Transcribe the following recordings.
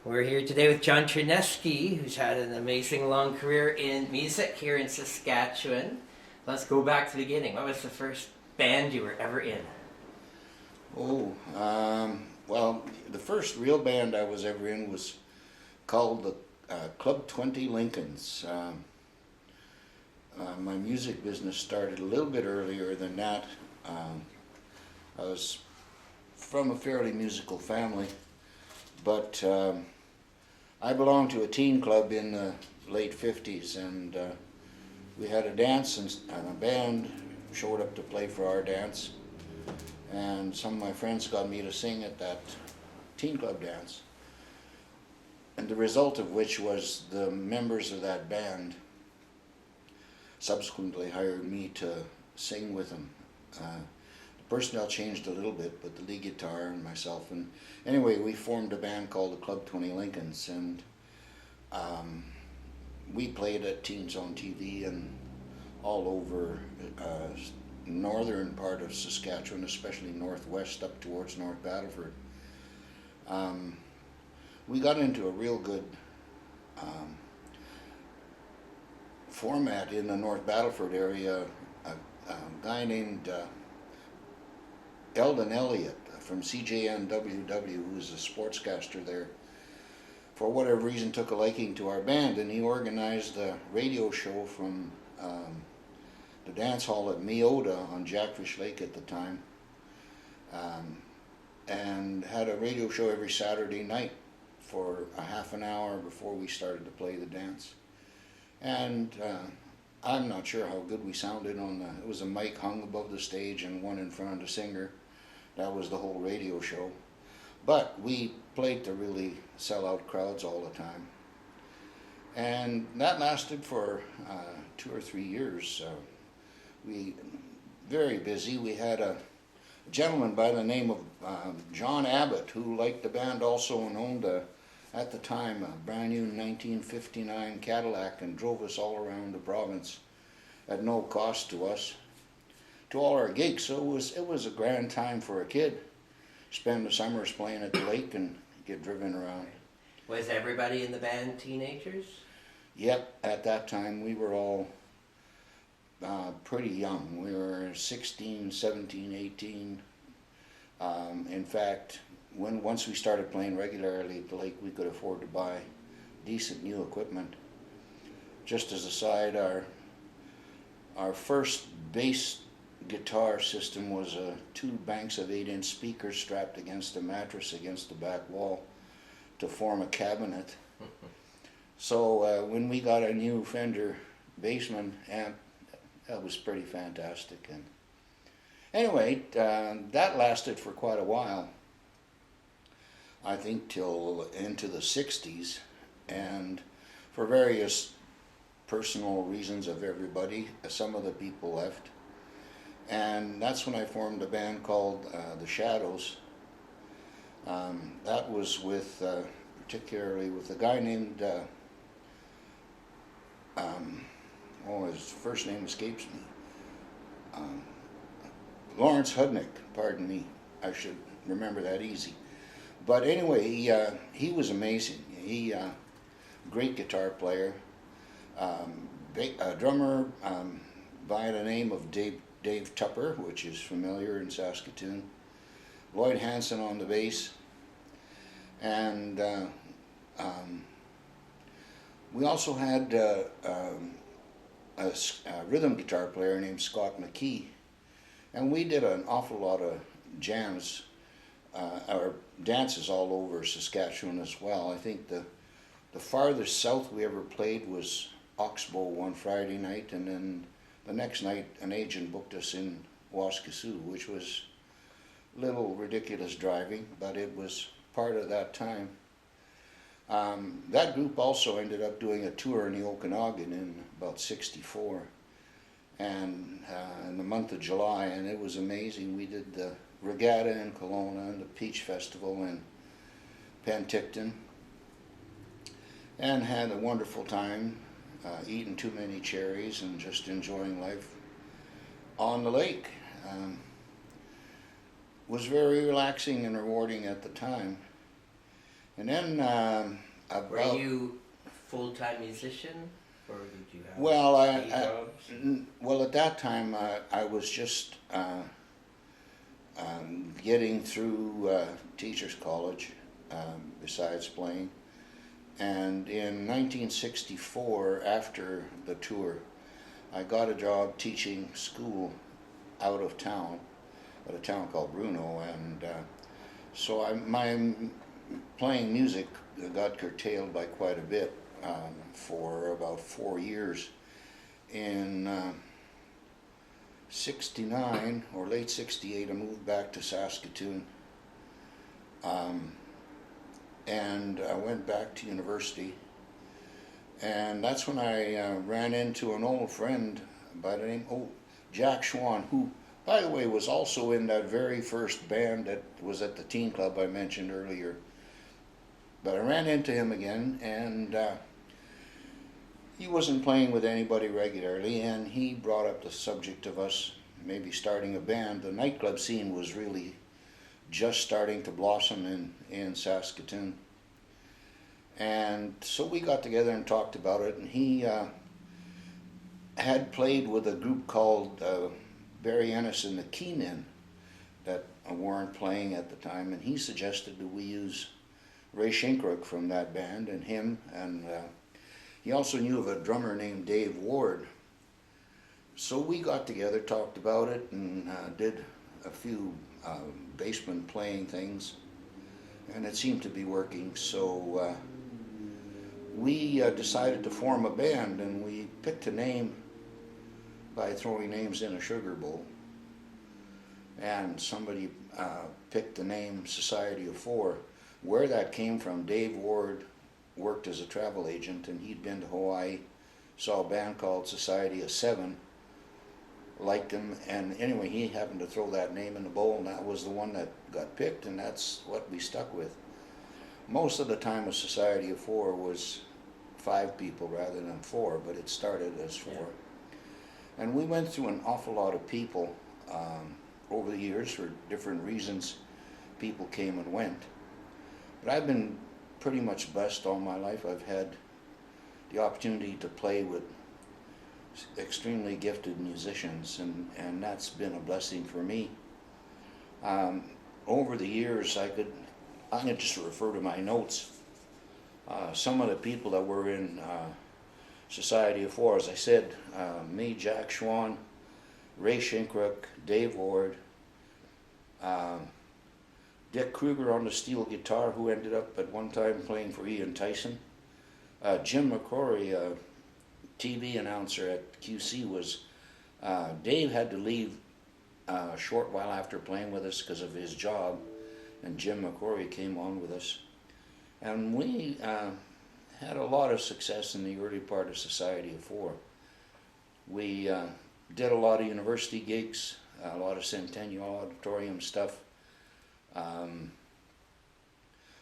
We're here today with John Cherneski, who's had an amazing long career in music here in Saskatchewan. Let's go back to the beginning. What was the first band you were ever in? Well, the first real band I was ever in was called the Club 20 Lincolns. My music business started a little bit earlier than that. I was from a fairly musical family, but I belonged to a teen club in the late 50s, and we had a dance, and a band showed up to play for our dance, and some of my friends got me to sing at that teen club dance, and the result of which was the members of that band subsequently hired me to sing with them. The personnel changed a little bit, but the lead guitar and myself, and anyway, we formed a band called the Club 20 Lincolns, and we played at Teens on TV and all over northern part of Saskatchewan, especially northwest up towards North Battleford. We got into a real good format in the North Battleford area. A guy named Eldon Elliott from CJNWW, who was a sportscaster there, for whatever reason took a liking to our band, and he organized a radio show from the dance hall at Meoda on Jackfish Lake at the time, and had a radio show every Saturday night for a half an hour before we started to play the dance. And I'm not sure how good we sounded on the, it was a mic hung above the stage and one in front of the singer. That was the whole radio show. But we played to really sell out crowds all the time. And that lasted for 2 or 3 years. We very busy. We had a gentleman by the name of John Abbott, who liked the band also and owned at the time a brand new 1959 Cadillac, and drove us all around the province at no cost to us, to all our gigs. So it was a grand time for a kid. Spend the summers playing at the lake and get driven around. Was everybody in the band teenagers? Yep, at that time we were all pretty young. We were 16, 17, 18. In fact, once we started playing regularly at the lake, we could afford to buy decent new equipment. Just as a side, our first bass guitar system was 2 banks of 8-inch speakers strapped against a mattress against the back wall to form a cabinet. So when we got a new Fender Bassman amp, that was pretty fantastic. And anyway, that lasted for quite a while. I think till into the 60s, and for various personal reasons of everybody, some of the people left. And that's when I formed a band called The Shadows. That was with, particularly with a guy named, his first name escapes me. Lawrence Hudnick, pardon me, I should remember that easy. But anyway, he was amazing. He, great guitar player, a drummer by the name of Dave Tupper, which is familiar in Saskatoon, Lloyd Hansen on the bass, and we also had a rhythm guitar player named Scott McKee, and we did an awful lot of jams, or dances all over Saskatchewan as well. I think the farthest south we ever played was Oxbow one Friday night, and then the next night an agent booked us in Waskesiu, which was a little ridiculous driving, but it was part of that time. That group also ended up doing a tour in the Okanagan in about '64, and in the month of July, and it was amazing. We did the Regatta in Kelowna and the Peach Festival in Penticton, and had a wonderful time eating too many cherries and just enjoying life on the lake. Was very relaxing and rewarding at the time. And then Were about you full-time musician, or did you have well, day jobs? well at that time I was just getting through teachers college besides playing. And in 1964, after the tour, I got a job teaching school out of town, at a town called Bruno, and so my playing music got curtailed by quite a bit for about 4 years. In 69 or late 68, I moved back to Saskatoon, and I went back to university, and that's when I ran into an old friend by the name of Jack Schwan, who, by the way, was also in that very first band that was at the teen club I mentioned earlier. But I ran into him again, and he wasn't playing with anybody regularly, and he brought up the subject of us maybe starting a band. The nightclub scene was really just starting to blossom in Saskatoon. And so we got together and talked about it, and he had played with a group called Barry Ennis and the Keymen that weren't playing at the time, and he suggested that we use Ray Shinkrook from that band and him, and he also knew of a drummer named Dave Ward. So we got together, talked about it, and did a few basement playing things, and it seemed to be working. So we decided to form a band, and we picked a name by throwing names in a sugar bowl. And somebody picked the name Society of Four. Where that came from, Dave Ward worked as a travel agent, and he'd been to Hawaii, saw a band called Society of Seven, liked them, and anyway, he happened to throw that name in the bowl, and that was the one that got picked, and that's what we stuck with. Most of the time a Society of Four was 5 people rather than 4, but it started as 4. Yeah. And we went through an awful lot of people over the years for different reasons. People came and went. But I've been pretty much blessed all my life. I've had the opportunity to play with extremely gifted musicians, and that's been a blessing for me. Over the years, I'm going to just refer to my notes. Some of the people that were in Society of Four, as I said, me, Jack Schwan, Ray Shinkrook, Dave Ward, Dick Kruger on the steel guitar, who ended up at one time playing for Ian Tyson. Jim McCrory, a TV announcer at QC, was Dave had to leave a short while after playing with us because of his job, and Jim McCrory came on with us. And we had a lot of success in the early part of Society of Four. We did a lot of university gigs, a lot of Centennial Auditorium stuff.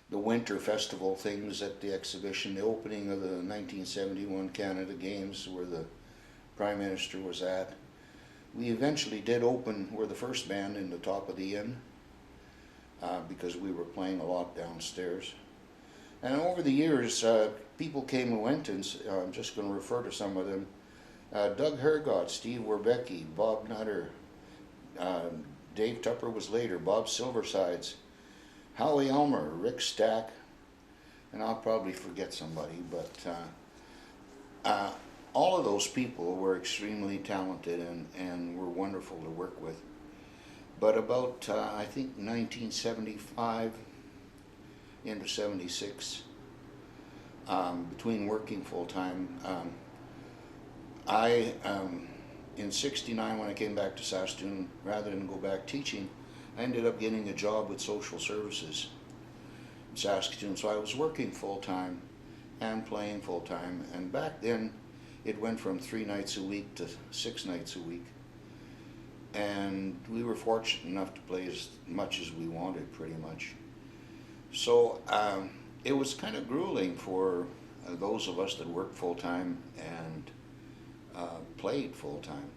The winter festival things at the exhibition, the opening of the 1971 Canada Games where the Prime Minister was at. We eventually did open, we're the first band in the Top of the Inn because we were playing a lot downstairs. And over the years, people came and went, and I'm just going to refer to some of them. Doug Hergott, Steve Werbecki, Bob Nutter, Dave Tupper was later, Bob Silversides, Howie Elmer, Rick Stack, and I'll probably forget somebody, but all of those people were extremely talented and were wonderful to work with. But about, I think, 1975 into 76, between working full-time, in 69 when I came back to Saskatoon, rather than go back teaching, I ended up getting a job with social services in Saskatoon. So I was working full-time and playing full-time, and back then it went from 3 nights a week to 6 nights a week. And we were fortunate enough to play as much as we wanted, pretty much. So it was kind of grueling for those of us that worked full-time and played full-time.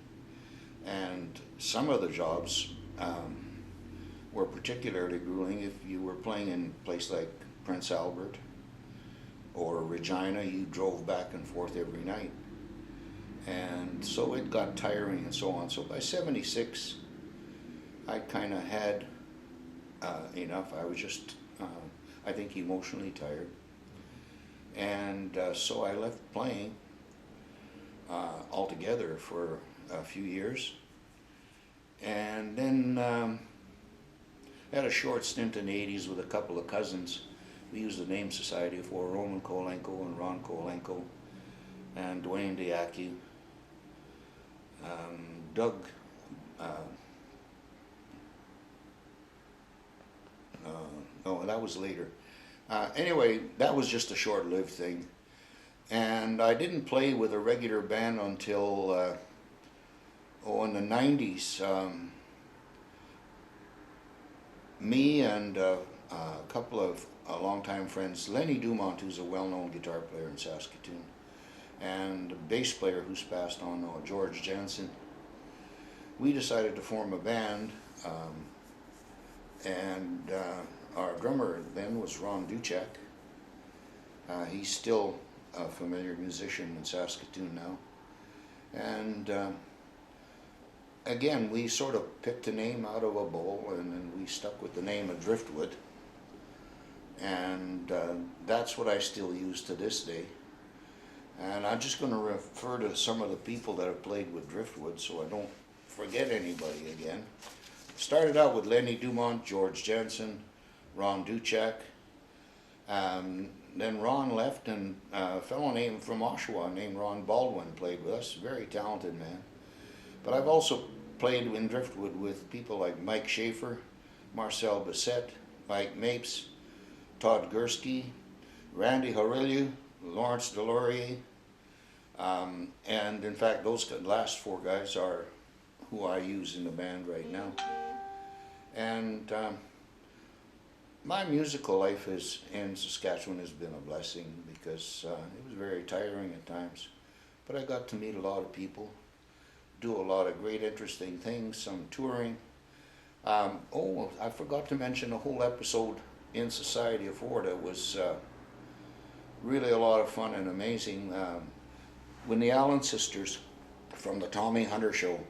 And some of the jobs were particularly grueling. If you were playing in a place like Prince Albert or Regina, you drove back and forth every night. And so it got tiring and so on. So by 76, I kind of had enough. I was just, I think, emotionally tired. And so I left playing altogether for a few years. And then had a short stint in the 80s with a couple of cousins. We used the name society for Roman Kolenko and Ron Kolenko and Dwayne Diaki. Doug, no, that was later. Anyway, that was just a short-lived thing. And I didn't play with a regular band until, in the 90s. Me and a couple of longtime friends, Lenny Dumont, who's a well-known guitar player in Saskatoon, and a bass player who's passed on, George Jansen. We decided to form a band, and our drummer then was Ron Duchek. He's still a familiar musician in Saskatoon now. And again, we sort of picked a name out of a bowl, and then we stuck with the name of Driftwood. And that's what I still use to this day. And I'm just going to refer to some of the people that have played with Driftwood so I don't forget anybody again. Started out with Lenny Dumont, George Jensen, Ron Duchek. Then Ron left, and a fellow named from Oshawa named Ron Baldwin played with us. Very talented man. But I've also played in Driftwood with people like Mike Schaefer, Marcel Bissett, Mike Mapes, Todd Gursky, Randy Horillieu, Lawrence Delorier, and in fact those last four guys are who I use in the band right now. And my musical life in Saskatchewan has been a blessing because it was very tiring at times, but I got to meet a lot of people, do a lot of great interesting things, some touring. I forgot to mention a whole episode in Society of Four that was really a lot of fun and amazing. When the Allen sisters from the Tommy Hunter Show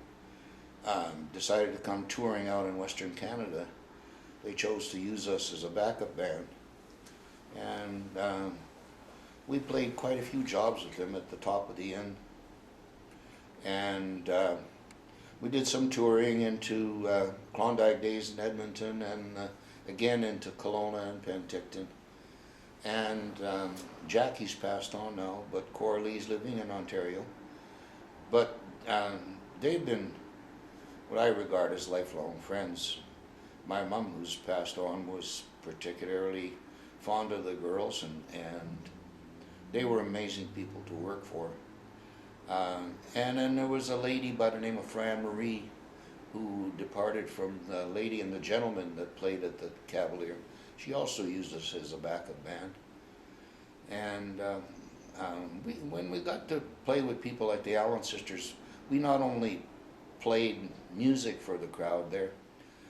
decided to come touring out in Western Canada, they chose to use us as a backup band. And we played quite a few jobs with them at the top of the Inn. And we did some touring into Klondike Days in Edmonton, and again into Kelowna and Penticton. And Jackie's passed on now, but Coralie's living in Ontario. But they've been what I regard as lifelong friends. My mom, who's passed on, was particularly fond of the girls, and they were amazing people to work for. And then there was a lady by the name of Fran Marie who departed from the Lady and the Gentleman that played at the Cavalier. She also used us as a backup band. And when we got to play with people like the Allen sisters, we not only played music for the crowd there,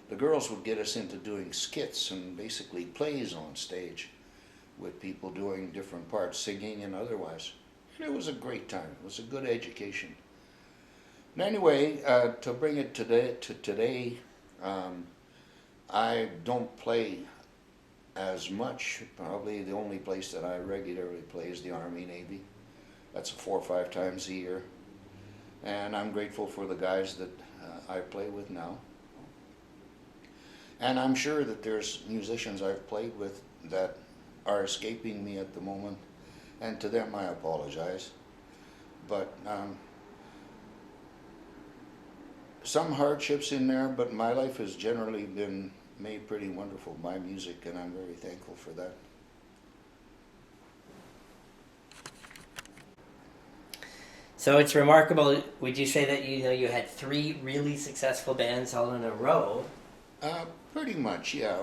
the girls would get us into doing skits and basically plays on stage with people doing different parts, singing and otherwise. And it was a great time. It was a good education. And anyway, to bring it to today, I don't play as much. Probably the only place that I regularly play is the Army Navy. That's 4 or 5 times a year. And I'm grateful for the guys that I play with now. And I'm sure that there's musicians I've played with that are escaping me at the moment, and to them I apologize. But some hardships in there, but my life has generally been made pretty wonderful by music, and I'm very thankful for that. So it's remarkable. Would you say that you had 3 really successful bands all in a row? Pretty much, yeah.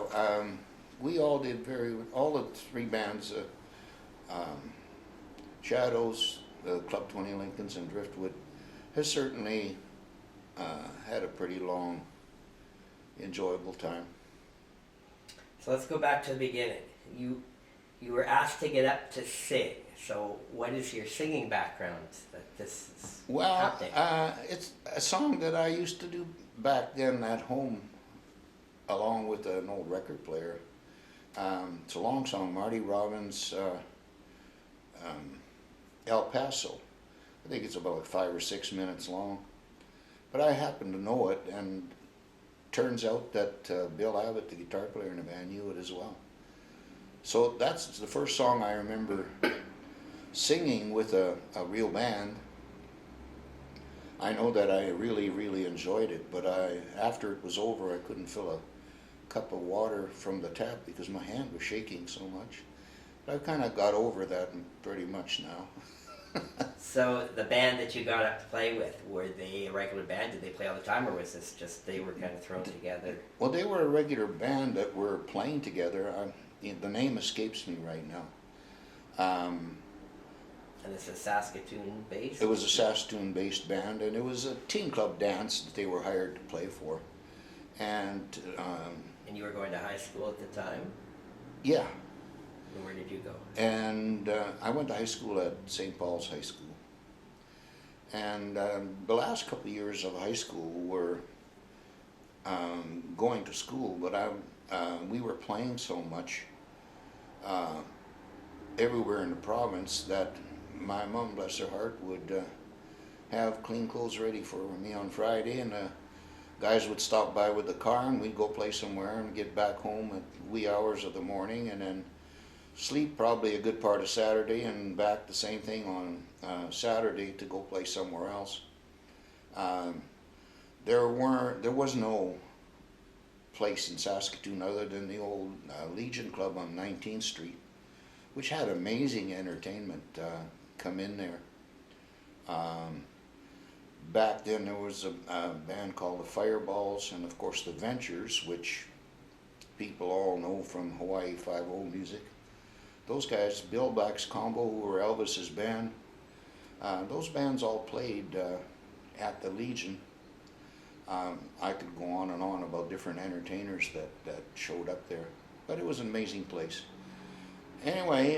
We all did all the 3 bands, Shadows, Club 20 Lincolns, and Driftwood, has certainly had a pretty long, enjoyable time. So let's go back to the beginning. You you were asked to get up to sing. So what is your singing background that this is happening? It's a song that I used to do back then at home, along with an old record player. It's a long song, Marty Robbins, El Paso. I think it's about 5 or 6 minutes long. But I happen to know it, and turns out that Bill Abbott, the guitar player in the band, knew it as well. So that's the first song I remember singing with a real band. I know that I really, really enjoyed it, but after it was over, I couldn't fill a cup of water from the tap because my hand was shaking so much. But I've kind of got over that pretty much now. So the band that you got up to play with, were they a regular band? Did they play all the time, or was this just they were kind of thrown together? Well, they were a regular band that were playing together. The name escapes me right now. And this is Saskatoon based? It was a Saskatoon-based band, and it was a teen club dance that they were hired to play for. And you were going to high school at the time? yeah, And where did you go? and I went to high school at St. Paul's High School. And the last couple of years of high school were going to school, but we were playing so much everywhere in the province that my mom, bless her heart, would have clean clothes ready for me on Friday, and guys would stop by with the car, and we'd go play somewhere and get back home at wee hours of the morning, and then sleep probably a good part of Saturday, and back the same thing on Saturday to go play somewhere else. There was no place in Saskatoon other than the old Legion Club on 19th Street, which had amazing entertainment come in there. Back then there was a band called the Fireballs, and of course the Ventures, which people all know from Hawaii Five-0 music. Those guys, Bill Black's Combo, who were Elvis's band, those bands all played at the Legion. I could go on and on about different entertainers that showed up there, but it was an amazing place. Anyway,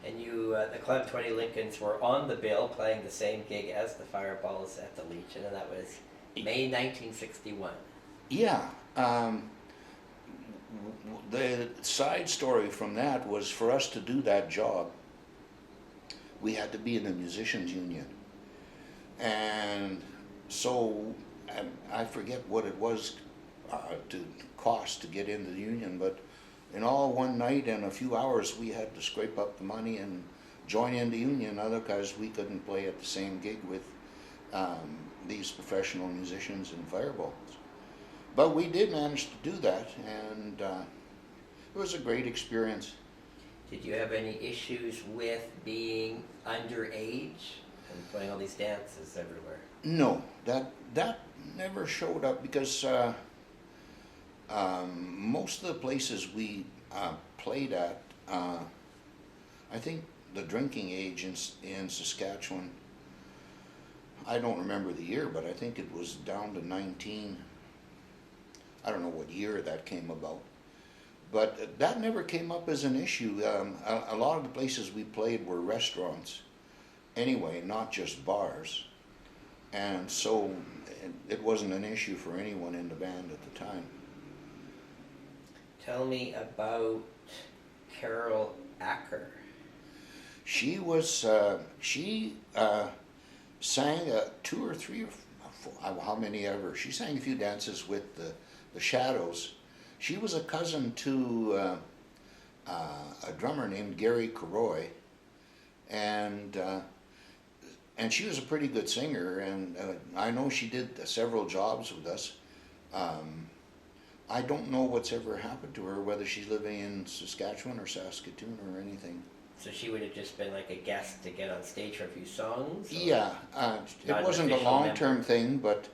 And you, the Club 20 Lincolns were on the bill playing the same gig as the Fireballs at the Legion, and that was May 1961. yeah, the side story from that was, for us to do that job, we had to be in the musicians union. And so I forget what it was to cost to get into the union, but in all one night and a few hours we had to scrape up the money and join in the union, otherwise we couldn't play at the same gig with these professional musicians and Fireballs. But we did manage to do that, and it was a great experience. Did you have any issues with being underage and playing all these dances everywhere? No, that never showed up, because most of the places we played at, I think the drinking age in Saskatchewan, I don't remember the year, but I think it was down to 19. I don't know what year that came about, but that never came up as an issue. A lot of the places we played were restaurants anyway, not just bars, and so it wasn't an issue for anyone in the band at the time. Tell me about Carol Acker. She was she sang 2 or 3 or 4, how many ever. She sang a few dances with the Shadows. She was a cousin to a drummer named Gary Caroy, and she was a pretty good singer. And I know she did several jobs with us. I don't know what's ever happened to her, whether she's living in Saskatchewan or Saskatoon or anything. So she would have just been like a guest to get on stage for a few songs? Yeah, it wasn't a long-term thing, but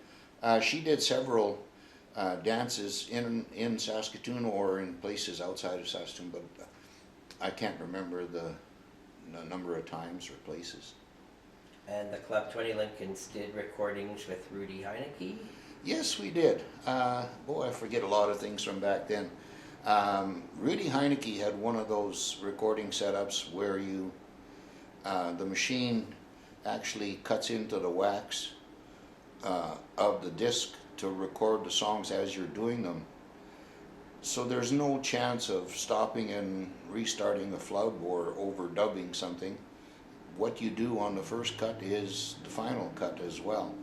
she did several dances in Saskatoon or in places outside of Saskatoon, but I can't remember the number of times or places. And the Club 20 Lincolns did recordings with Rudy Heineke? Yes, we did. Boy, I forget a lot of things from back then. Rudy Heineke had one of those recording setups where you, the machine actually cuts into the wax of the disc to record the songs as you're doing them. So there's no chance of stopping and restarting a flub or overdubbing something. What you do on the first cut is the final cut as well.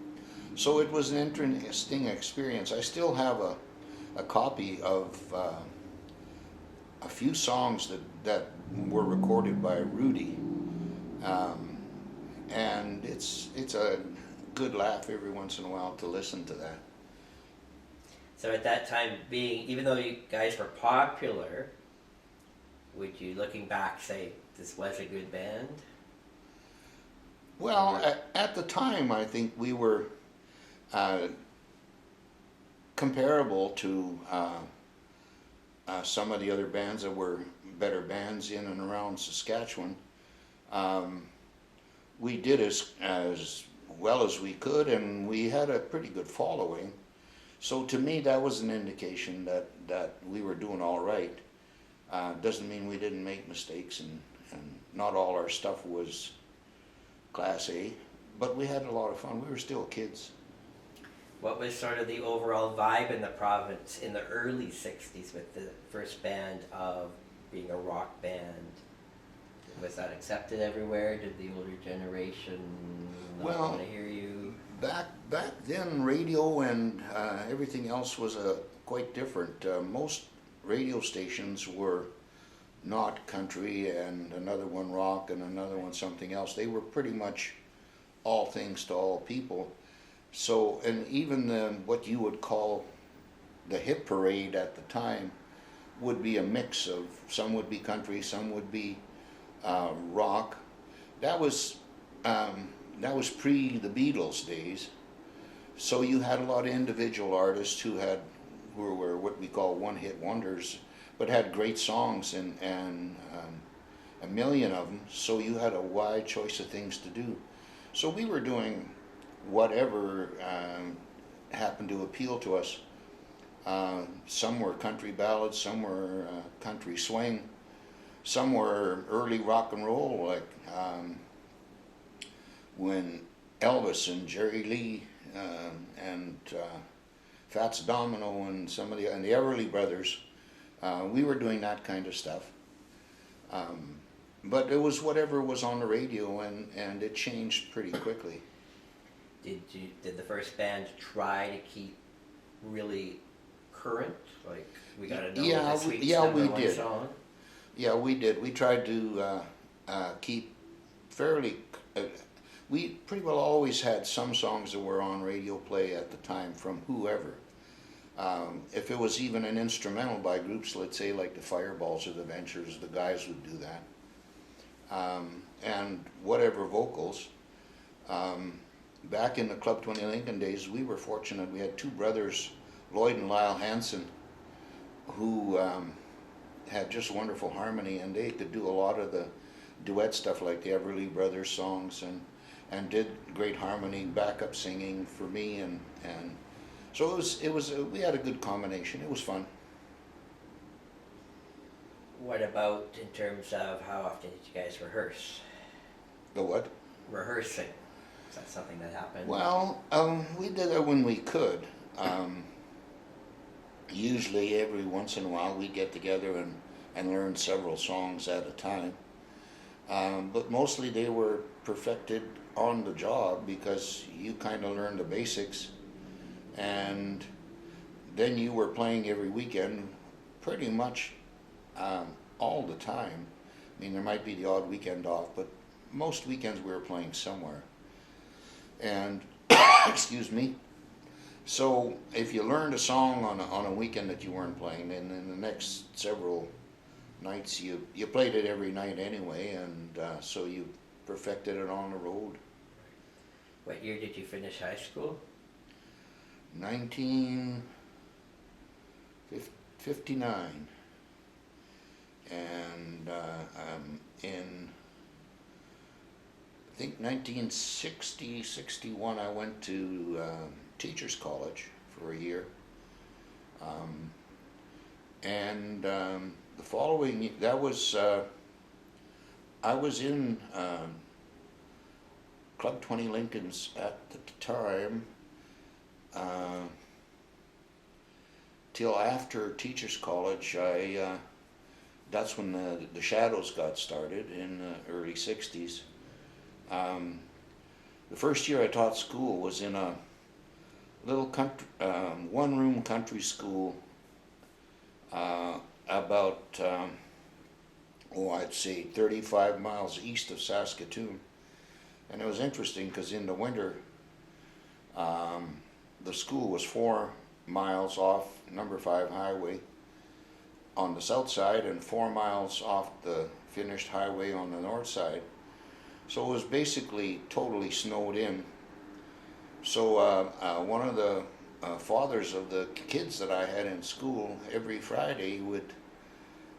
So it was an interesting experience. I still have a copy of a few songs that were recorded by Rudy, and it's a good laugh every once in a while to listen to that. So at that time, even though you guys were popular, would you, looking back, say this was a good band? Well, at the time, I think we were comparable to some of the other bands that were better bands in and around Saskatchewan. We did as well as we could, and we had a pretty good following. So to me, that was an indication that we were doing all right. Doesn't mean we didn't make mistakes, and not all our stuff was Class A, but we had a lot of fun. We were still kids. What was sort of the overall vibe in the province in the early 60s with the first band of being a rock band? Was that accepted everywhere? Did the older generation not want to hear you? Back then, radio and everything else was quite different. Most radio stations were not country and another one rock and another one something else. They were pretty much all things to all people. So, and even what you would call the hit parade at the time would be a mix of, some would be country, some would be rock. That was pre the Beatles days. So you had a lot of individual artists who were what we call one-hit wonders, but had great songs and a million of them. So you had a wide choice of things to do. So we were doing whatever happened to appeal to us. Some were country ballads, some were country swing, some were early rock and roll, like when Elvis and Jerry Lee and Fats Domino and and the Everly Brothers, we were doing that kind of stuff. But it was whatever was on the radio, and it changed pretty quickly. Did the first band try to keep really current? Like, we gotta know this week's number one song? Yeah, we did. We tried to keep fairly. We pretty well always had some songs that were on radio play at the time from whoever. If it was even an instrumental by groups, let's say like the Fireballs or the Ventures, the guys would do that. And whatever vocals. Back in the Club 20 Lincoln days, we were fortunate. We had two brothers, Lloyd and Lyle Hansen, who had just wonderful harmony, and they could do a lot of the duet stuff like the Everly Brothers songs, and did great harmony, backup singing for me, and so we had a good combination. It was fun. What about in terms of how often did you guys rehearse? The what? Rehearsing. Is that something that happened? Well, we did it when we could. Usually every once in a while we'd get together and learn several songs at a time. But mostly they were perfected on the job, because you kind of learn the basics, and then you were playing every weekend pretty much all the time. I mean, there might be the odd weekend off, but most weekends we were playing somewhere. And excuse me. So if you learned a song on a weekend that you weren't playing, then in the next several nights you played it every night anyway, and so you perfected it on the road. What year did you finish high school? 1959. And in I think 1960, 61, I went to Teachers College for a year. And the following, that was, I was in Club 20 Lincolns at the time till after Teachers College. That's when the Shadows got started in the early 60s. The first year I taught school was in a little country, one-room country school about, I'd say 35 miles east of Saskatoon. And it was interesting because in the winter, the school was 4 miles off number 5 highway on the south side and 4 miles off the finished highway on the north side. So it was basically totally snowed in. So one of the fathers of the kids that I had in school every Friday would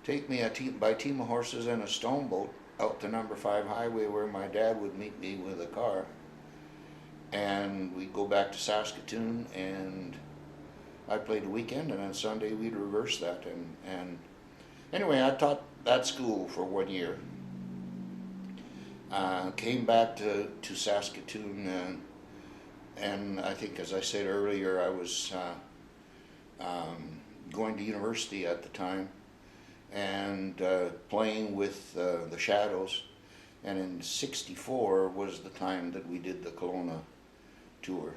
take me by team of horses and a stone boat out to number 5 highway where my dad would meet me with a car. And we'd go back to Saskatoon, and I played the weekend, and on Sunday we'd reverse that. And anyway, I taught that school for 1 year. Came back to Saskatoon, and I think, as I said earlier, I was going to university at the time and playing with the Shadows. And in '64 was the time that we did the Kelowna tour.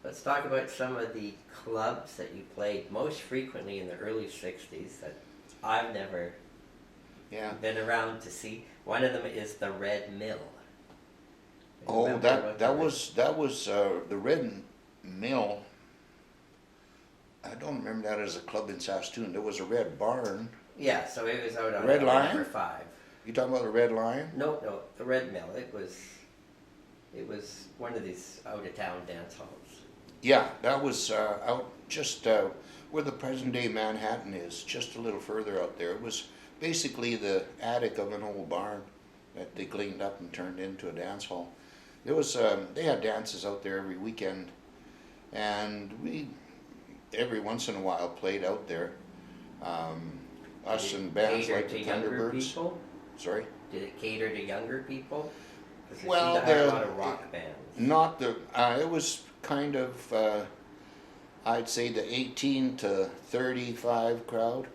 Let's talk about some of the clubs that you played most frequently in the early 60s that I've never been around to see. One of them is the Red Mill. Oh, that was the Red Mill. I don't remember that as a club in Saskatoon. There was a Red Barn. Yeah, so it was out on Red Lion? number 5. You talking about the Red Lion? No, the Red Mill. It was one of these out of town dance halls. Yeah, that was out just where the present day Manhattan is, just a little further out there. It was basically the attic of an old barn that they cleaned up and turned into a dance hall. It was they had dances out there every weekend, and we every once in a while played out there. Us and bands like the Thunderbirds. People? Sorry? Did it cater to younger people? Because Well, it seemed to have a lot of rock bands. Not the. It was kind of. I'd say the 18 to 35 crowd.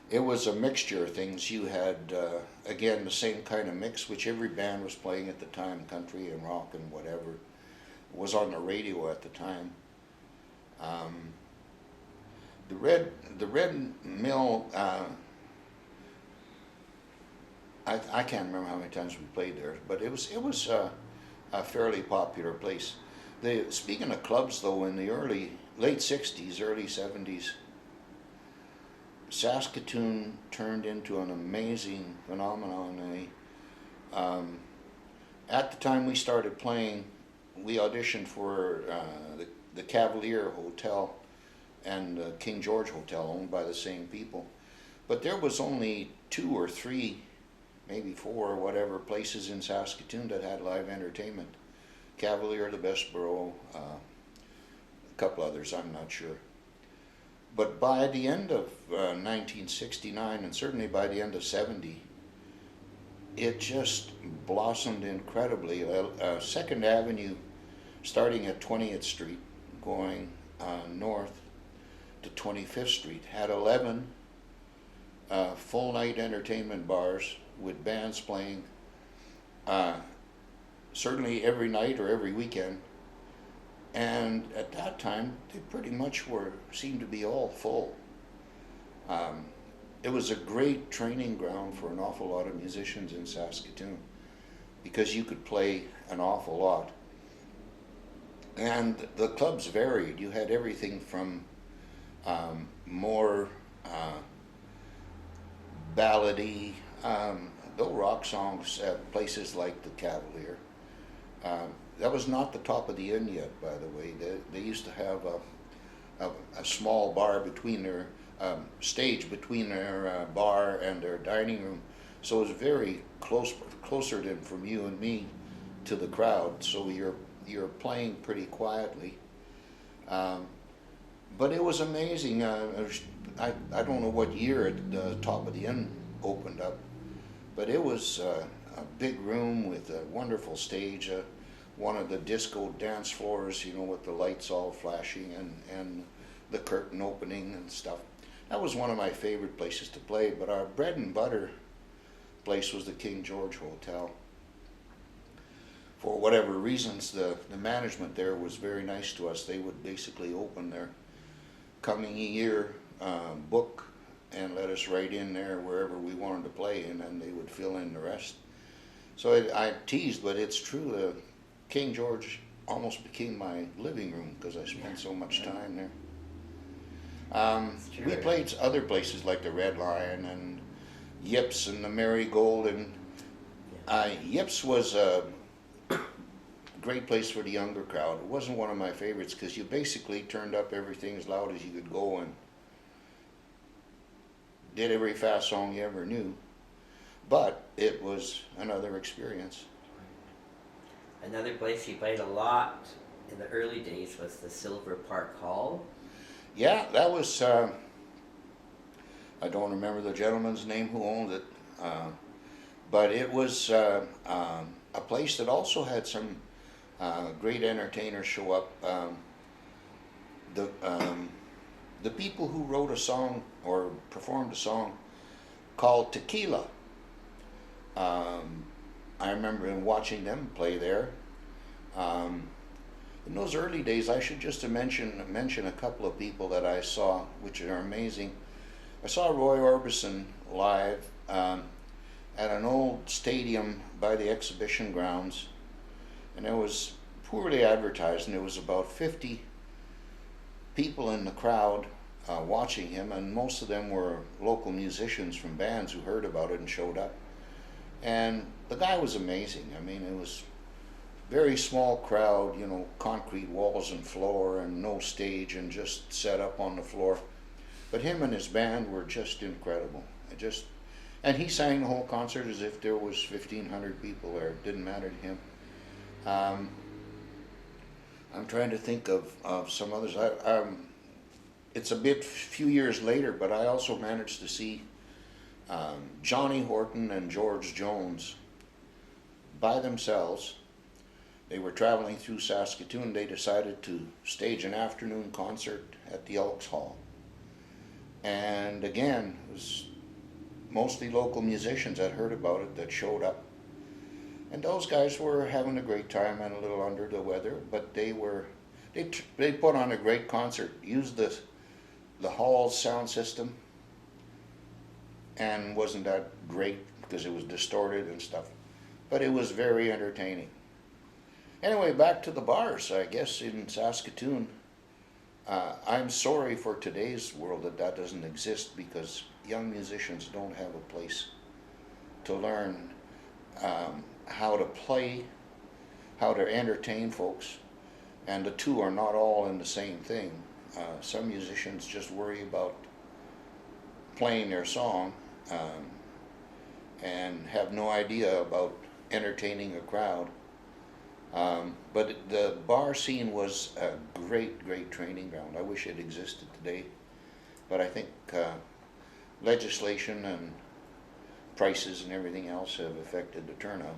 It was a mixture of things. You had again the same kind of mix, which every band was playing at the time, country and rock and whatever was on the radio at the time. The Red Mill. I can't remember how many times we played there, but it was a fairly popular place. Speaking of clubs, though, in the late '60s, early '70s, Saskatoon turned into an amazing phenomenon. At the time we started playing, we auditioned for the Cavalier Hotel and the King George Hotel, owned by the same people. But there was only 2 or 3, maybe 4 or whatever places in Saskatoon that had live entertainment. Cavalier, the Bessborough, a couple others, I'm not sure. But by the end of 1969, and certainly by the end of '70, it just blossomed incredibly. 2nd Avenue, starting at 20th Street, going north to 25th Street, had 11 full night entertainment bars with bands playing certainly every night or every weekend. And at that time, they pretty much seemed to be all full. It was a great training ground for an awful lot of musicians in Saskatoon because you could play an awful lot. And the clubs varied. You had everything from more ballady, though rock songs at places like the Cavalier. That was not the top of the inn yet, by the way. They used to have a small bar between their stage between their bar and their dining room, so it was very closer than from you and me to the crowd. So you're playing pretty quietly. Um, but it was amazing. I don't know what year the Top of the Inn opened up, but it was a big room with a wonderful stage, one of the disco dance floors, you know, with the lights all flashing and the curtain opening and stuff. That was one of my favorite places to play, but our bread and butter place was the King George Hotel. For whatever reasons, the management there was very nice to us. They would basically open their coming year book and let us write in there wherever we wanted to play, and then they would fill in the rest. So I teased, but it's true. The King George almost became my living room because I spent so much time there. We played other places like the Red Lion and Yips and the Marigold, and Yips was a great place for the younger crowd. It wasn't one of my favorites because you basically turned up everything as loud as you could go and did every fast song you ever knew, but it was another experience. Another place you played a lot in the early days was the Silver Park Hall. Yeah, that was, I don't remember the gentleman's name who owned it, but it was a place that also had some great entertainers show up. The people who wrote a song or performed a song called Tequila, I remember watching them play there. In those early days, I should just mention a couple of people that I saw, which are amazing. I saw Roy Orbison live at an old stadium by the exhibition grounds, and it was poorly advertised, and there was about 50 people in the crowd watching him, and most of them were local musicians from bands who heard about it and showed up. And the guy was amazing. I mean, it was very small crowd, you know, concrete walls and floor and no stage and just set up on the floor. But him and his band were just incredible. And he sang the whole concert as if there was 1,500 people there. It didn't matter to him. I'm trying to think of some others. It's a few years later, but I also managed to see Johnny Horton and George Jones by themselves. They were traveling through Saskatoon. They decided to stage an afternoon concert at the Elks Hall. And again, it was mostly local musicians that heard about it that showed up. And those guys were having a great time and a little under the weather, but they put on a great concert, used the hall's sound system, and wasn't that great because it was distorted and stuff, but it was very entertaining. Anyway, back to the bars, I guess, in Saskatoon. I'm sorry for today's world that doesn't exist, because young musicians don't have a place to learn how to play, how to entertain folks, and the two are not all in the same thing. Some musicians just worry about playing their song and have no idea about entertaining a crowd. But the bar scene was a great training ground. I wish it existed today, but I think legislation and prices and everything else have affected the turnout.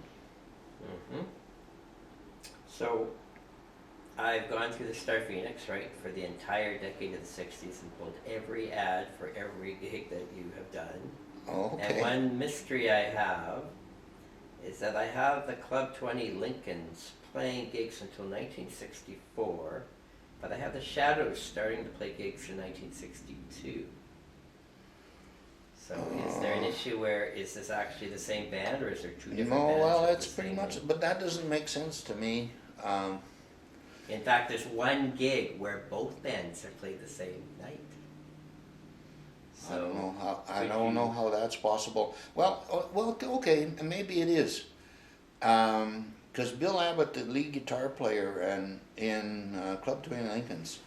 Mm-hmm. So I've gone through the Star Phoenix, right, for the entire decade of the 60s and pulled every ad for every gig that you have done. Oh, okay. And one mystery I have is that I have the Club 20 Lincolns playing gigs until 1964, but I have the Shadows starting to play gigs in 1962. So is there an issue where, is this actually the same band, or is there two different bands? No, well, with it's the pretty same much, name? but that doesn't make sense to me. In fact, there's one gig where both bands have played the same night. So I don't know how that's possible. Well, okay, maybe it is. Because Bill Abbott, the lead guitar player in Club 20 Lincolns,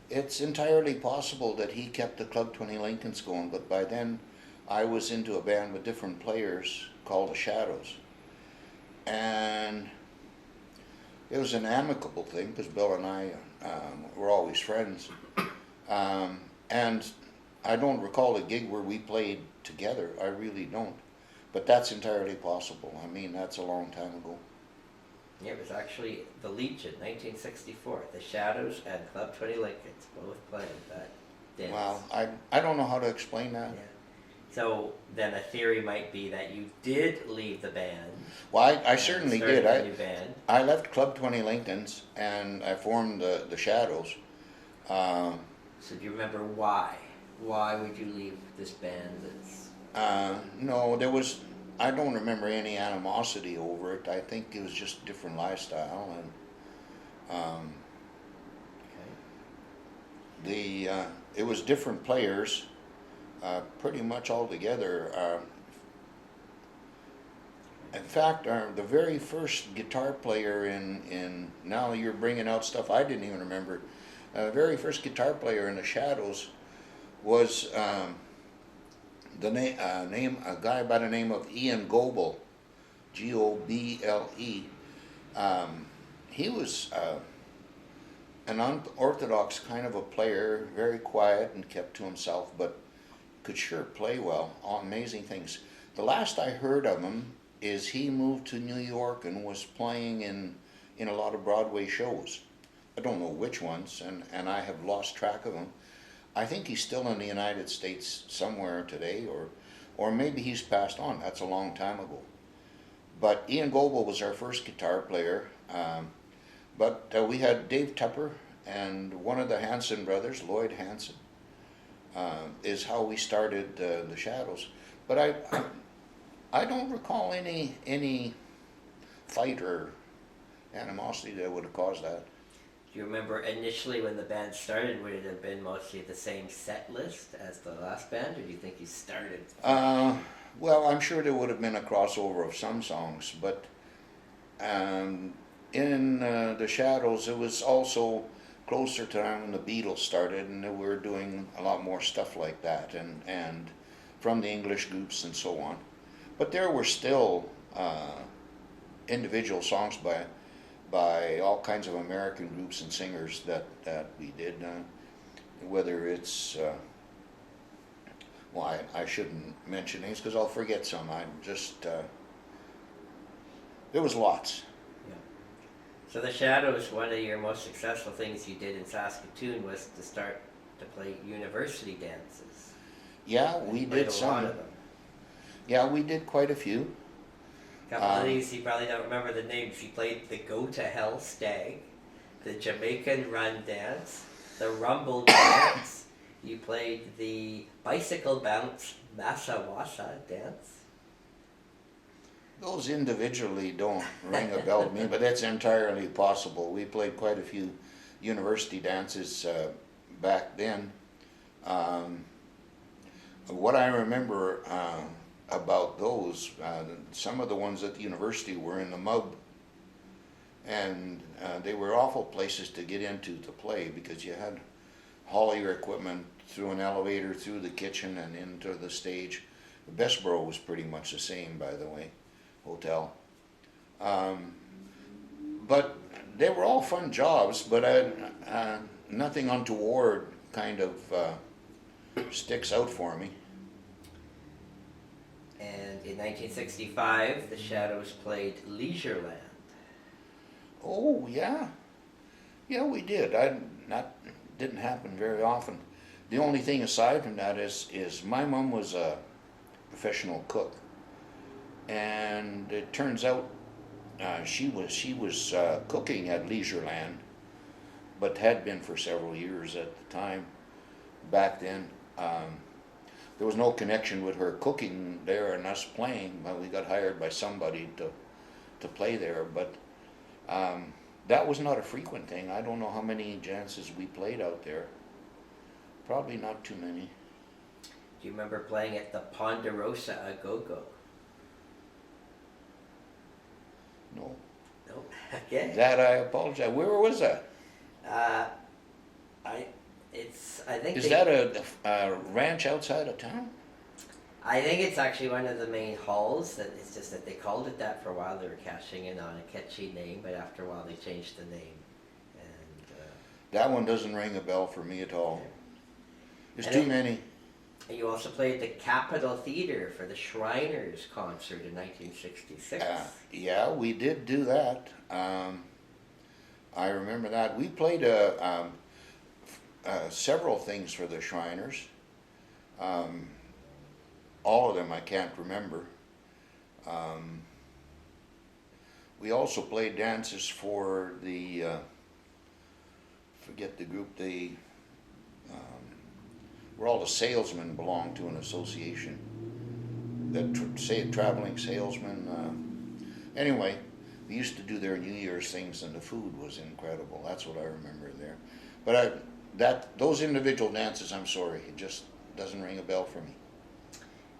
it's entirely possible that he kept the Club 20 Lincolns going, but by then I was into a band with different players called the Shadows. And it was an amicable thing, because Bill and I we're always friends. And I don't recall a gig where we played together. I really don't. But that's entirely possible. I mean, that's a long time ago. Yeah, it was actually the Legion, 1964. The Shadows and Club 20 Lincolns both played that dance. Well, I don't know how to explain that. Yeah. So then a theory might be that you did leave the band. Well, I certainly did. A new band. I left Club 20 Lincolns and I formed the Shadows. So do you remember why? Why would you leave this band? No, I don't remember any animosity over it. I think it was just a different lifestyle, and it was different players, pretty much all together. In fact, the very first guitar player in now you're bringing out stuff I didn't even remember. The very first guitar player in the Shadows was a guy by the name of Ian Goble, Goble. He was an unorthodox kind of a player, very quiet and kept to himself, but could sure play well, amazing things. The last I heard of him is he moved to New York and was playing in a lot of Broadway shows. I don't know which ones, and I have lost track of him. I think he's still in the United States somewhere today, or maybe he's passed on. That's a long time ago. But Ian Goble was our first guitar player. But we had Dave Tupper and one of the Hanson brothers, Lloyd Hanson, is how we started the Shadows. But I don't recall any fight or animosity that would have caused that. Do you remember initially when the band started, would it have been mostly the same set list as the last band, or do you think you started? Well, I'm sure there would have been a crossover of some songs, but in the Shadows, it was also closer to time when the Beatles started, and they were doing a lot more stuff like that, and from the English groups and so on. But there were still individual songs by all kinds of American groups and singers that we did, whether it's, well, I shouldn't mention names because I'll forget some. There was lots. Yeah. So the Shadows, one of your most successful things you did in Saskatoon was to start to play university dances. Yeah, we did some. A lot of them. Yeah, we did quite a few. A couple of these you probably don't remember the names. You played the Go to Hell Stag, the Jamaican Run Dance, the Rumble Dance. You played the Bicycle Bounce Massa Wassa Dance. Those individually don't ring a bell to me, but that's entirely possible. We played quite a few university dances back then. What I remember about those, some of the ones at the university were in the mud, and they were awful places to get into to play because you had haul your equipment through an elevator, through the kitchen, and into the stage. The Bessborough was pretty much the same, by the way, hotel. But they were all fun jobs, but nothing untoward kind of sticks out for me. And in 1965, the Shadows played Leisureland. Oh, yeah. Yeah, we did. That didn't happen very often. The only thing aside from that is my mom was a professional cook. And it turns out she was cooking at Leisureland, but had been for several years at the time. Back then, there was no connection with her cooking there and us playing. Well, we got hired by somebody to play there, but that was not a frequent thing. I don't know how many dances we played out there. Probably not too many. Do you remember playing at the Ponderosa A Go-Go? No. No. Okay. That I apologize. Where was that? I think. Is that a ranch outside of town? I think it's actually one of the main halls. That it's just that they called it that for a while. They were cashing in on a catchy name, but after a while they changed the name. And That one doesn't ring a bell for me at all. There's And too it- many. And you also played the Capitol Theatre for the Shriners concert in 1966. Yeah, we did do that. I remember that. We played several things for the Shriners. All of them I can't remember. We also played dances for the, forget the group, where all the salesmen belonged to an association. Traveling salesmen. Anyway, we used to do their New Year's things, and the food was incredible. That's what I remember there. But those individual dances, I'm sorry, it just doesn't ring a bell for me.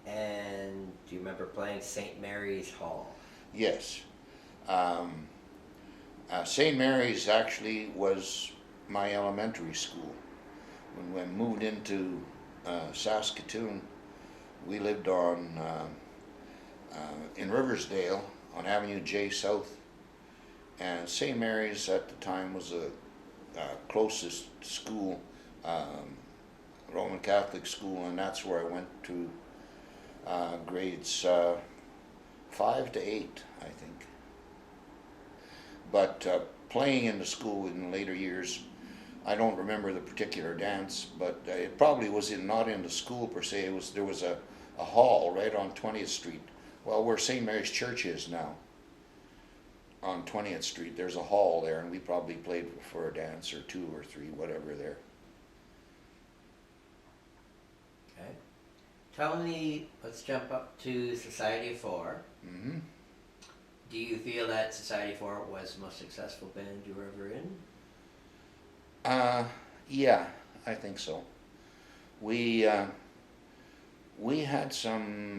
And do you remember playing St. Mary's Hall? Yes. St. Mary's actually was my elementary school. When we moved into Saskatoon, we lived in Riversdale on Avenue J South, and St. Mary's at the time was the closest school, Roman Catholic school, and that's where I went to grades 5 to 8, I think. But playing in the school in later years, I don't remember the particular dance, but it probably was not in the school per se. There was a hall right on 20th Street, well, where St. Mary's Church is now. On 20th Street, there's a hall there, and we probably played for a dance or 2 or 3, whatever there. Okay. Tell me, let's jump up to Society of 4. Mm-hmm. Do you feel that Society of 4 was the most successful band you were ever in? Yeah, I think so. We had some,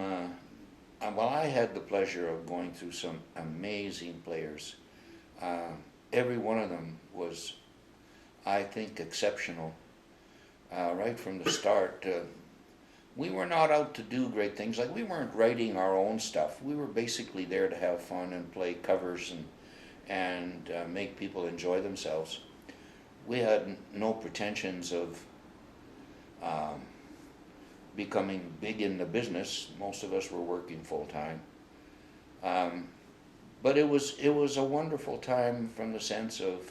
well, I had the pleasure of going through some amazing players. Every one of them was, I think, exceptional. Right from the start, we were not out to do great things. Like, we weren't writing our own stuff. We were basically there to have fun and play covers and make people enjoy themselves. We had no pretensions of becoming big in the business. Most of us were working full time. But it was a wonderful time from the sense of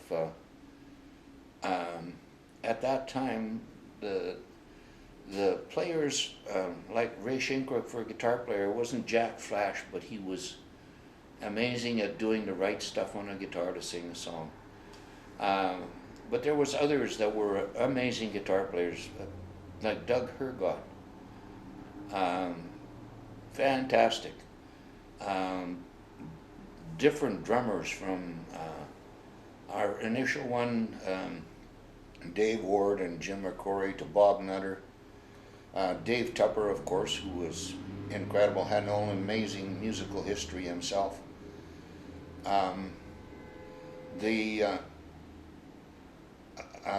at that time the players, like Ray Shinkrook for a guitar player, wasn't Jack Flash, but he was amazing at doing the right stuff on a guitar to sing a song. But there was others that were amazing guitar players, like Doug Hergott. Fantastic. Different drummers from our initial one, Dave Ward and Jim McCrory, to Bob Nutter. Dave Tupper, of course, who was incredible, had an amazing musical history himself. The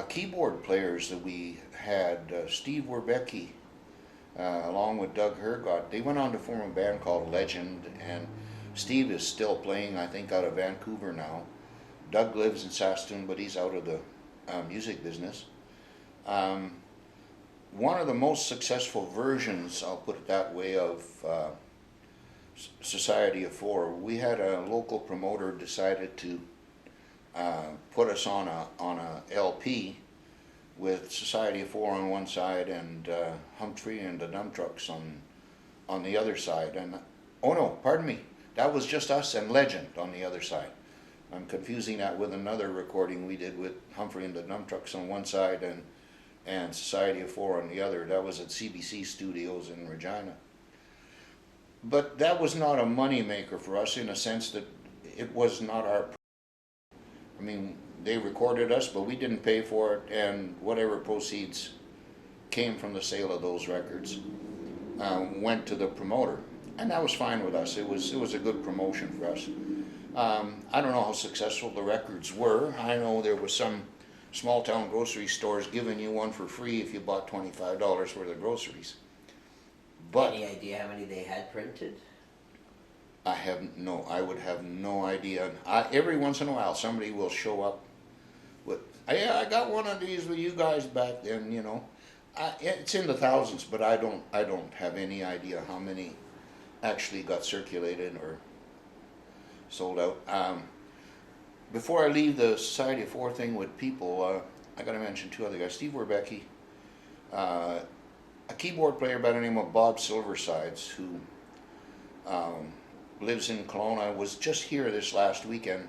keyboard players that we had, Steve Werbecki, along with Doug Hergott, they went on to form a band called Legend, and Steve is still playing, I think, out of Vancouver now. Doug lives in Saskatoon, but he's out of the music business. One of the most successful versions, I'll put it that way, of Society of 4, we had a local promoter decided to put us on a LP with Society of 4 on one side and Humphrey and the Dump Trucks on the other side. And oh no, pardon me, that was just us and Legend on the other side. I'm confusing that with another recording we did with Humphrey and the Dump Trucks on one side and Society of 4 on the other. That was at CBC Studios in Regina. But that was not a money maker for us, in a sense that it was not our, I mean, they recorded us, but we didn't pay for it, and whatever proceeds came from the sale of those records went to the promoter, and that was fine with us. It was a good promotion for us. I don't know how successful the records were. I know there was some small town grocery stores giving you one for free if you bought $25 worth of groceries. But any idea how many they had printed? I would have no idea. Every once in a while somebody will show up with I got one of these with you guys back then, you know. It's in the thousands, but I don't have any idea how many actually got circulated or sold out. Before I leave the Society of Four thing with people, I got to mention two other guys. Steve Werbecki, a keyboard player by the name of Bob Silversides, who lives in Kelowna, was just here this last weekend.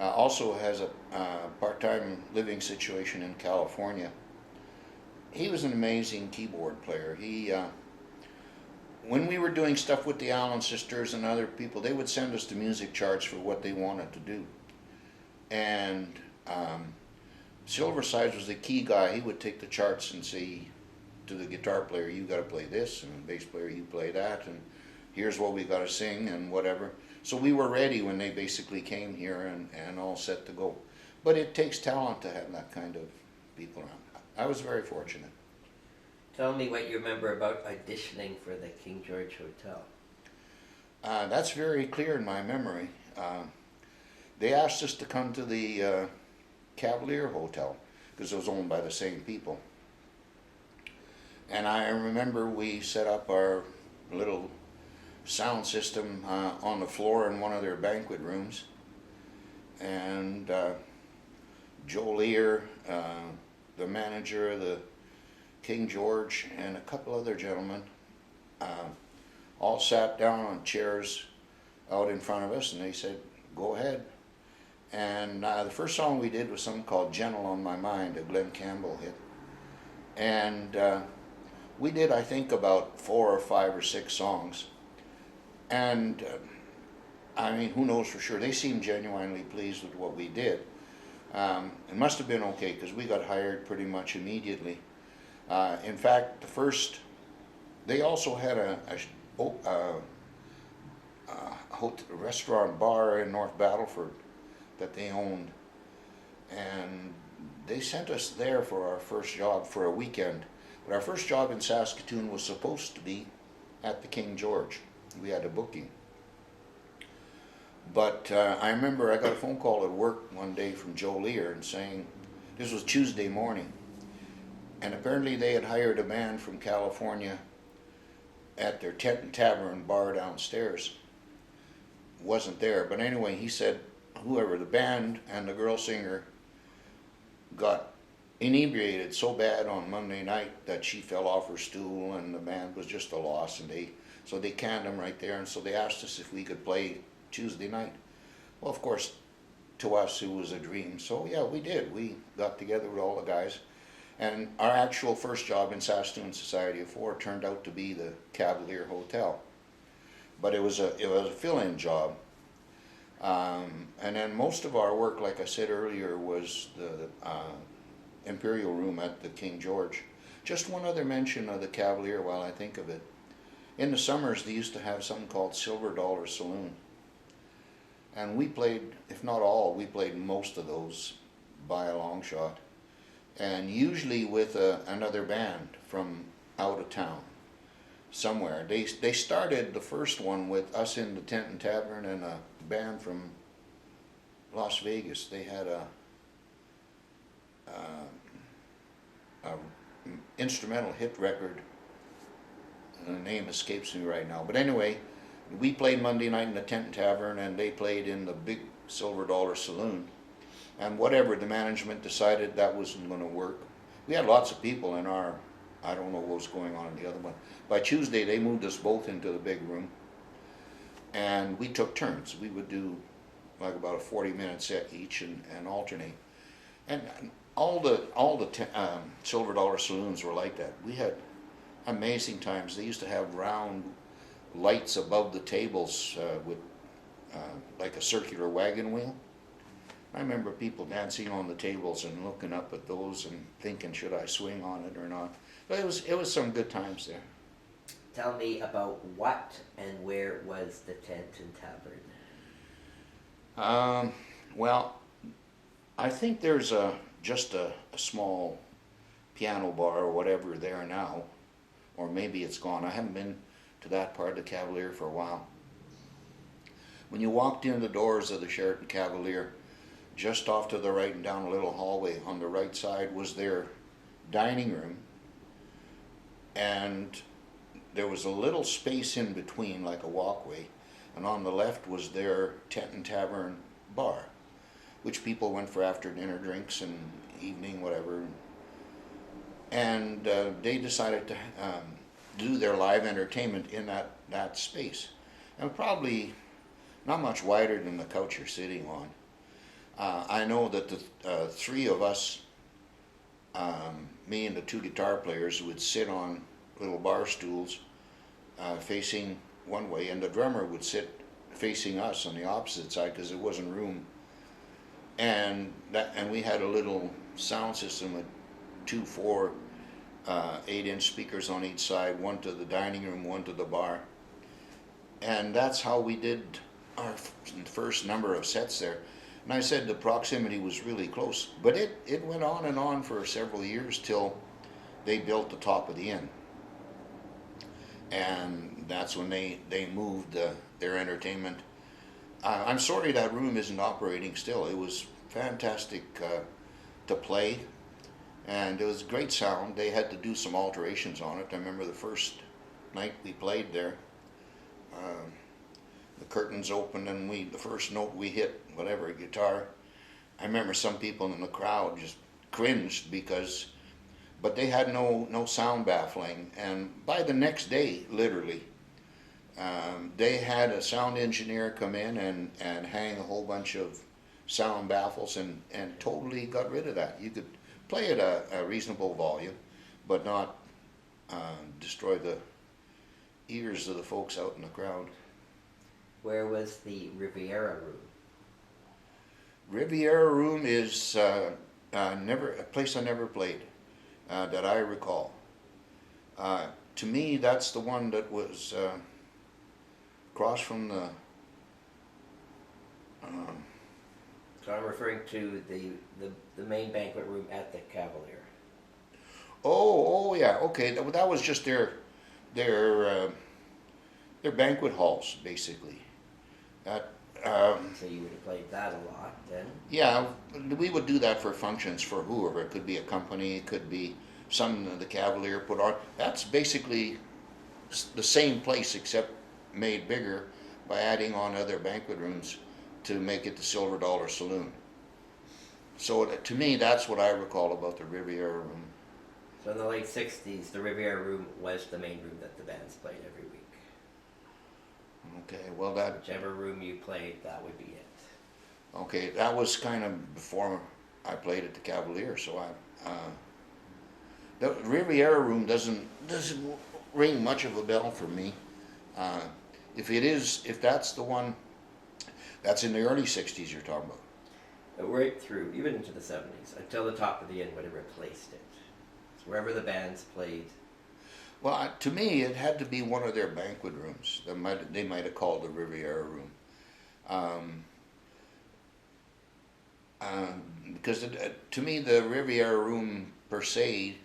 Also has a part-time living situation in California. He was an amazing keyboard player. He, when we were doing stuff with the Allen sisters and other people, they would send us the music charts for what they wanted to do. And Silversides was the key guy. He would take the charts and say to the guitar player, you got to play this, and the bass player, you play that, and here's what we got to sing and whatever. So we were ready when they basically came here and all set to go. But it takes talent to have that kind of people around. I was very fortunate. Tell me what you remember about auditioning for the King George Hotel. That's very clear in my memory. They asked us to come to the Cavalier Hotel because it was owned by the same people. And I remember we set up our little sound system on the floor in one of their banquet rooms. And Joe Lear, the manager of the King George, and a couple other gentlemen all sat down on chairs out in front of us, and they said, go ahead. And the first song we did was something called Gentle on My Mind, a Glenn Campbell hit. And we did, I think, about 4 or 5 or 6 songs. And I mean, who knows for sure? They seemed genuinely pleased with what we did. It must have been okay because we got hired pretty much immediately. In fact, they also had a restaurant bar in North Battleford that they owned, and they sent us there for our first job for a weekend. But our first job in Saskatoon was supposed to be at the King George. We had a booking. But I remember I got a phone call at work one day from Joe Lear and saying, this was Tuesday morning, and apparently they had hired a band from California at their Tent and Tavern bar downstairs. Wasn't there, but anyway, he said whoever, the band and the girl singer, got inebriated so bad on Monday night that she fell off her stool, and the band was just a loss, and so they canned them right there. And so they asked us if we could play Tuesday night. Well, of course, to us it was a dream. So yeah, we did. We got together with all the guys, and our actual first job in Saskatoon Society of Four turned out to be the Cavalier Hotel. But it was a fill-in job. And then most of our work, like I said earlier, was the Imperial Room at the King George. Just one other mention of the Cavalier while I think of it. In the summers, they used to have something called Silver Dollar Saloon. And we played, if not all, we played most of those by a long shot. And usually with another band from out of town, somewhere. They started the first one with us in the Tent and Tavern and a band from Las Vegas. They had a instrumental hit record. The name escapes me right now. But anyway, we played Monday night in the Tent and Tavern, and they played in the big Silver Dollar Saloon. And whatever the management decided, that wasn't going to work. We had lots of people in our, I don't know what was going on in the other one. By Tuesday, they moved us both into the big room, and we took turns. We would do like about a 40-minute set each and alternate. And all the Silver Dollar Saloons were like that. We had amazing times. They used to have round lights above the tables with like a circular wagon wheel. I remember people dancing on the tables and looking up at those and thinking, should I swing on it or not? But it was some good times there. Tell me about what and where was the Tent and Tavern? Well, I think there's just a small piano bar or whatever there now, or maybe it's gone. I haven't been to that part of the Cavalier for a while. When you walked in the doors of the Sheraton Cavalier, just off to the right and down a little hallway on the right side was their dining room, and there was a little space in between, like a walkway, and on the left was their tent and tavern bar, which people went for after dinner drinks and evening whatever. And they decided to do their live entertainment in that space, and probably not much wider than the couch you're sitting on. I know that the three of us, me and the two guitar players, would sit on little bar stools facing one way, and the drummer would sit facing us on the opposite side because there wasn't room. And we had a little sound system with 2, 4, 8-inch speakers on each side, one to the dining room, one to the bar. And that's how we did our first number of sets there. And I said the proximity was really close, but it went on and on for several years till they built the top of the inn. And that's when they moved their entertainment. I'm sorry that room isn't operating still. It was fantastic to play, and it was great sound. They had to do some alterations on it. I remember the first night we played there, the curtains opened and the first note we hit, whatever, guitar, I remember some people in the crowd just cringed but they had no sound baffling. And by the next day, literally, they had a sound engineer come in and hang a whole bunch of sound baffles and totally got rid of that. You could play at a reasonable volume, but not destroy the ears of the folks out in the crowd. Where was the Riviera room? Riviera room is a place I never played that I recall. To me, that's the one that was across from the. So I'm referring to the main banquet room at the Cavalier. Oh yeah, okay. That was just their banquet halls, basically. So you would have played that a lot then? Yeah, we would do that for functions for whoever. It could be a company, it could be something the Cavalier put on. That's basically the same place except made bigger by adding on other banquet rooms to make it the Silver Dollar Saloon. So to me, that's what I recall about the Riviera room. So in the late 60s, the Riviera room was the main room that the bands played every week. Okay, well that... Whichever room you played, that would be it. Okay, that was kind of before I played at the Cavalier, so the Riviera room doesn't ring much of a bell for me. If that's the one, that's in the early 60s you're talking about. Right through, even into the 70s, until the top of the inn would have replaced it. So wherever the bands played. Well, to me, it had to be one of their banquet rooms. They might have called the Riviera room. Because to me, the Riviera room per se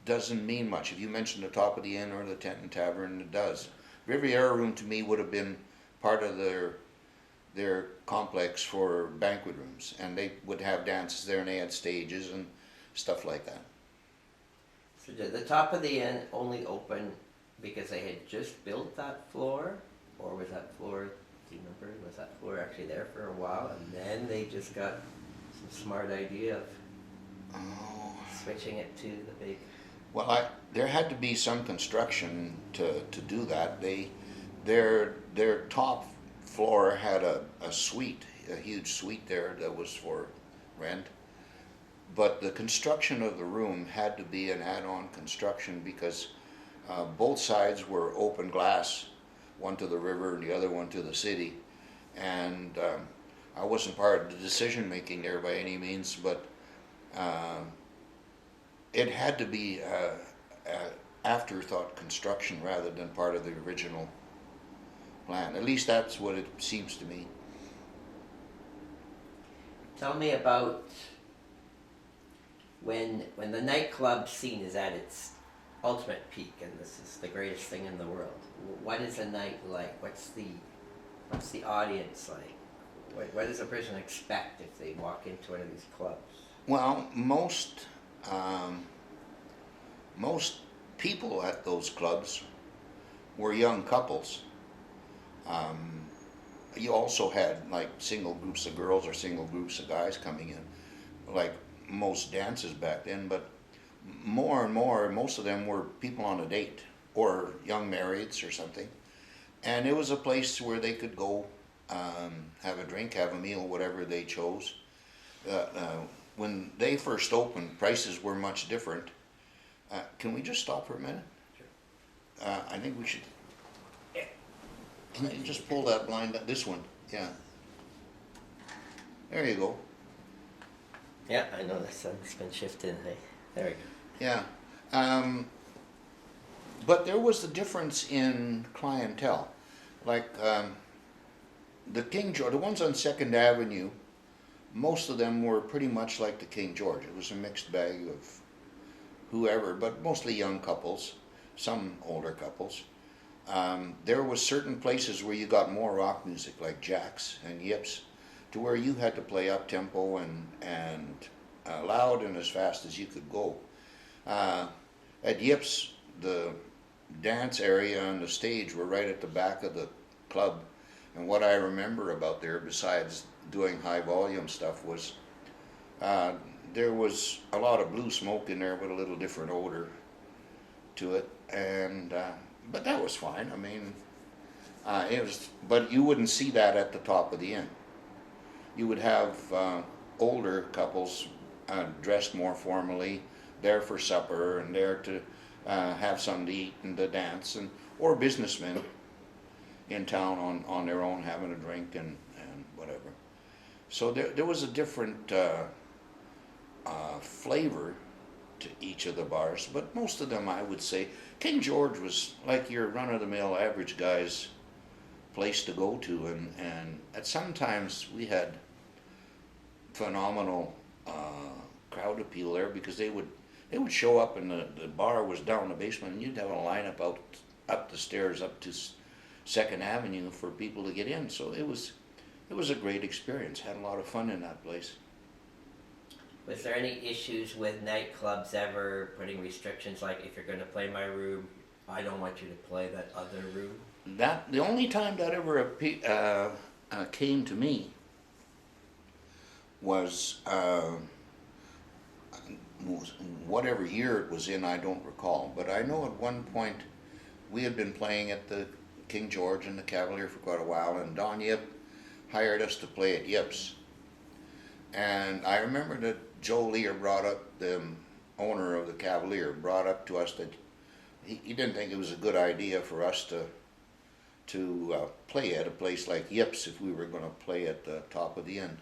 doesn't mean much. If you mention the top of the inn or the tent and tavern, it does. Riviera room to me would have been part of their complex for banquet rooms, and they would have dances there, and they had stages and stuff like that. So did the top of the inn only open because they had just built that floor, or was that floor, do you remember, was that floor actually there for a while, and then they just got some smart idea of switching it to the big... Well, there had to be some construction to do that. Their top floor had a suite, a huge suite there that was for rent. But the construction of the room had to be an add-on construction because both sides were open glass, one to the river and the other one to the city. And I wasn't part of the decision making there by any means, but it had to be afterthought construction rather than part of the original plan. At least that's what it seems to me. Tell me about when the nightclub scene is at its ultimate peak, and this is the greatest thing in the world. What is a night like? What's the audience like? What does a person expect if they walk into one of these clubs? Well, most people at those clubs were young couples. You also had like single groups of girls or single groups of guys coming in, like most dances back then, but more and more, most of them were people on a date or young marrieds or something. And it was a place where they could go have a drink, have a meal, whatever they chose. When they first opened, prices were much different. Can we just stop for a minute? Sure. I think we should. Yeah. Can you just pull that blind, this one? Yeah. There you go. Yeah, I know the sun's been shifting. Hey, there we go. Yeah. But there was a difference in clientele. Like the King George, the ones on 2nd Avenue, most of them were pretty much like the King George. It was a mixed bag of whoever, but mostly young couples, some older couples. There was certain places where you got more rock music, like Jack's and Yips, to where you had to play up tempo and loud and as fast as you could go. At Yips, the dance area and the stage were right at the back of the club, and what I remember about there, besides doing high volume stuff, was there was a lot of blue smoke in there with a little different odor to it, and but that was fine. I mean, it was, but you wouldn't see that at the top of the inn. You would have older couples dressed more formally, there for supper and there to have something to eat and to dance, and or businessmen in town on their own having a drink and whatever. So there was a different flavor to each of the bars, but most of them, I would say, King George was like your run-of-the-mill average guy's place to go to, and at sometimes we had phenomenal crowd appeal there, because they would show up and the bar was down in the basement, and you'd have a lineup up the stairs up to 2nd Avenue for people to get in. So it was a great experience. Had a lot of fun in that place. Was there any issues with nightclubs ever putting restrictions, like if you're going to play my room, I don't want you to play that other room? That the only time that ever came to me was whatever year it was in, I don't recall, but I know at one point we had been playing at the King George and the Cavalier for quite a while, and Don Yip hired us to play at Yip's. And I remember that Joe Lear brought up, the owner of the Cavalier, brought up to us that he didn't think it was a good idea for us to play at a place like Yip's if we were going to play at the top of the inn.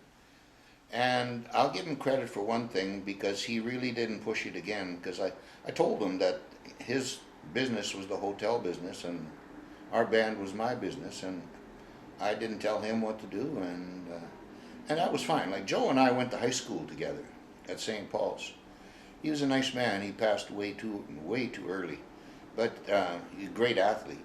And I'll give him credit for one thing, because he really didn't push it again, because I told him that his business was the hotel business and our band was my business, and I didn't tell him what to do, and that was fine. Like Joe and I went to high school together at St. Paul's. He was a nice man. He passed away too early, but he's a great athlete.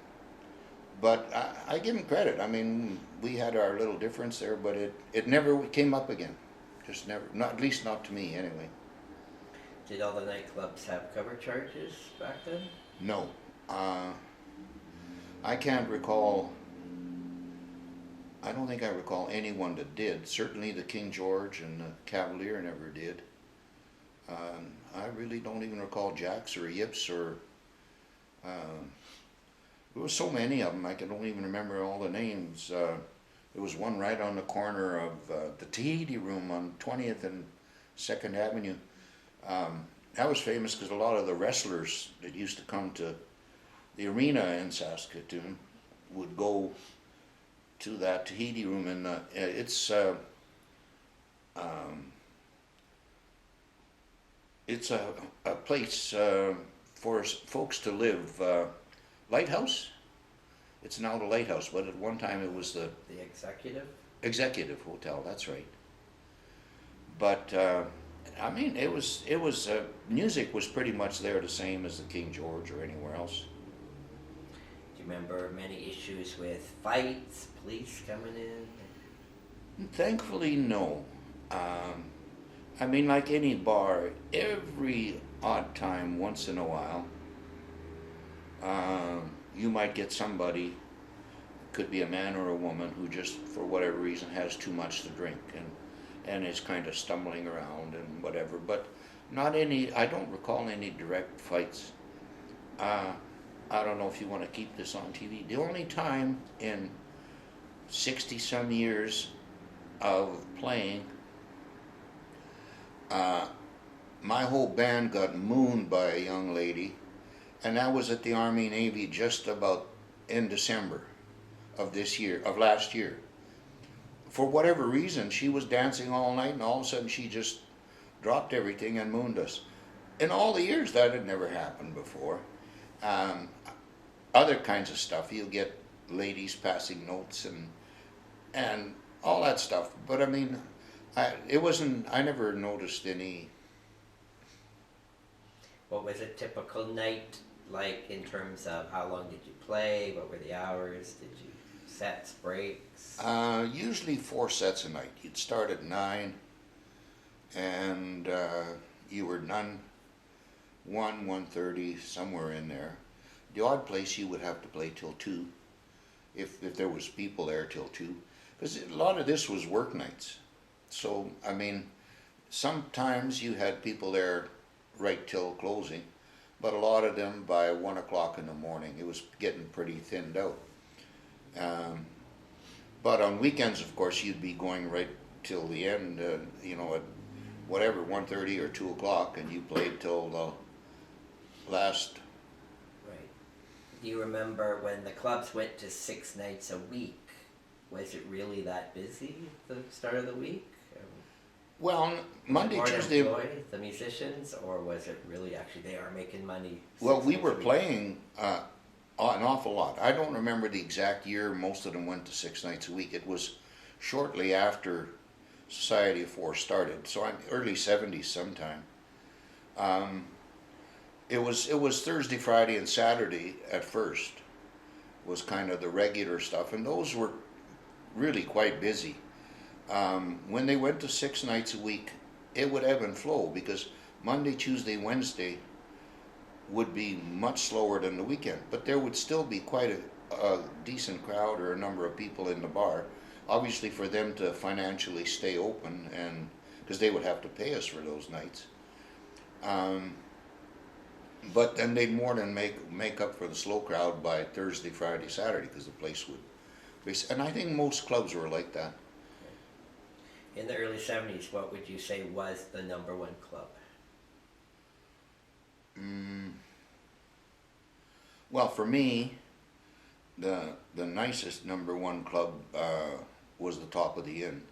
But I give him credit. I mean, we had our little difference there, but it never came up again. Just never, not, at least not to me anyway. Did all the nightclubs have cover charges back then? No. I can't recall, I don't think I recall anyone that did. Certainly the King George and the Cavalier never did. I really don't even recall Jack's or Yips or, there was so many of them, I don't even remember all the names. There was one right on the corner of the Tahiti Room on 20th and 2nd Avenue. That was famous because a lot of the wrestlers that used to come to the arena in Saskatoon would go to that Tahiti Room, and it's a place for folks to live. Lighthouse? It's now the Lighthouse, but at one time it was the Executive Hotel. That's right. But I mean, it was music was pretty much there the same as the King George or anywhere else. Do you remember many issues with fights, police coming in? Thankfully, no. I mean, like any bar, every odd time, once in a while, you might get somebody, could be a man or a woman, who just, for whatever reason, has too much to drink and is kind of stumbling around and whatever. But not any, I don't recall any direct fights. I don't know if you want to keep this on TV. The only time in 60 some years of playing, my whole band got mooned by a young lady, and that was at the Army Navy just about in December of this year, of last year. For whatever reason, she was dancing all night, and all of a sudden she just dropped everything and mooned us. In all the years, that had never happened before. Other kinds of stuff, you'll get ladies passing notes and all that stuff. But I mean, I never noticed any. What was a typical night like in terms of how long did you play? What were the hours? Did you sets, breaks? Usually 4 sets a night. You'd start at 9, and you were done 1:30, somewhere in there. The odd place you would have to play till 2, if there was people there till 2, because a lot of this was work nights. So I mean, sometimes you had people there right till closing, but a lot of them by 1 o'clock in the morning. It was getting pretty thinned out. But on weekends, of course, you'd be going right till the end, at whatever, 1:30 or 2 o'clock, and you played till the last. Right. Do you remember when the clubs went to 6 nights a week? Was it really that busy at the start of the week? Well, Monday, Tuesday. Employ the musicians, or was it really actually they are making money? Well, we were playing an awful lot. I don't remember the exact year most of them went to 6 nights a week. It was shortly after Society of Four started, so I'm early 70s sometime. It was Thursday, Friday, and Saturday at first was kind of the regular stuff, and those were really quite busy. When they went to 6 nights a week, it would ebb and flow, because Monday, Tuesday, Wednesday would be much slower than the weekend, but there would still be quite a decent crowd or a number of people in the bar, obviously for them to financially stay open, and because they would have to pay us for those nights. But then they'd more than make up for the slow crowd by Thursday, Friday, Saturday, because the place would be, and I think most clubs were like that. In the early 70s, what would you say was the number one club? Well, for me, the nicest number one club was the Top of the Inn.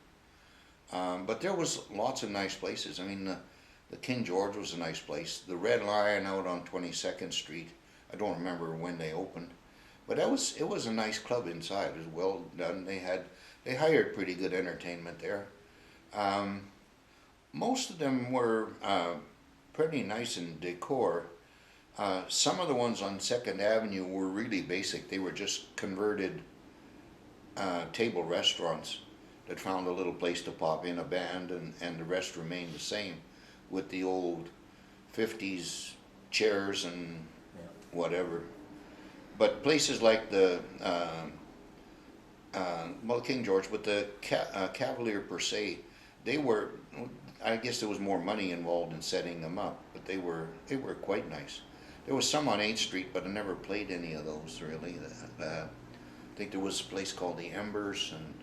But there was lots of nice places. I mean, the King George was a nice place. The Red Lion out on 22nd Street, I don't remember when they opened, but it was a nice club inside. It was well done. They hired pretty good entertainment there. Most of them were pretty nice in decor. Some of the ones on 2nd Avenue were really basic. They were just converted table restaurants that found a little place to pop in a band, and the rest remained the same, with the old 50s chairs and whatever. But places like the King George, with the Cavalier per se, they were, I guess there was more money involved in setting them up, but they were quite nice. There was some on 8th Street, but I never played any of those really. I think there was a place called the Embers, and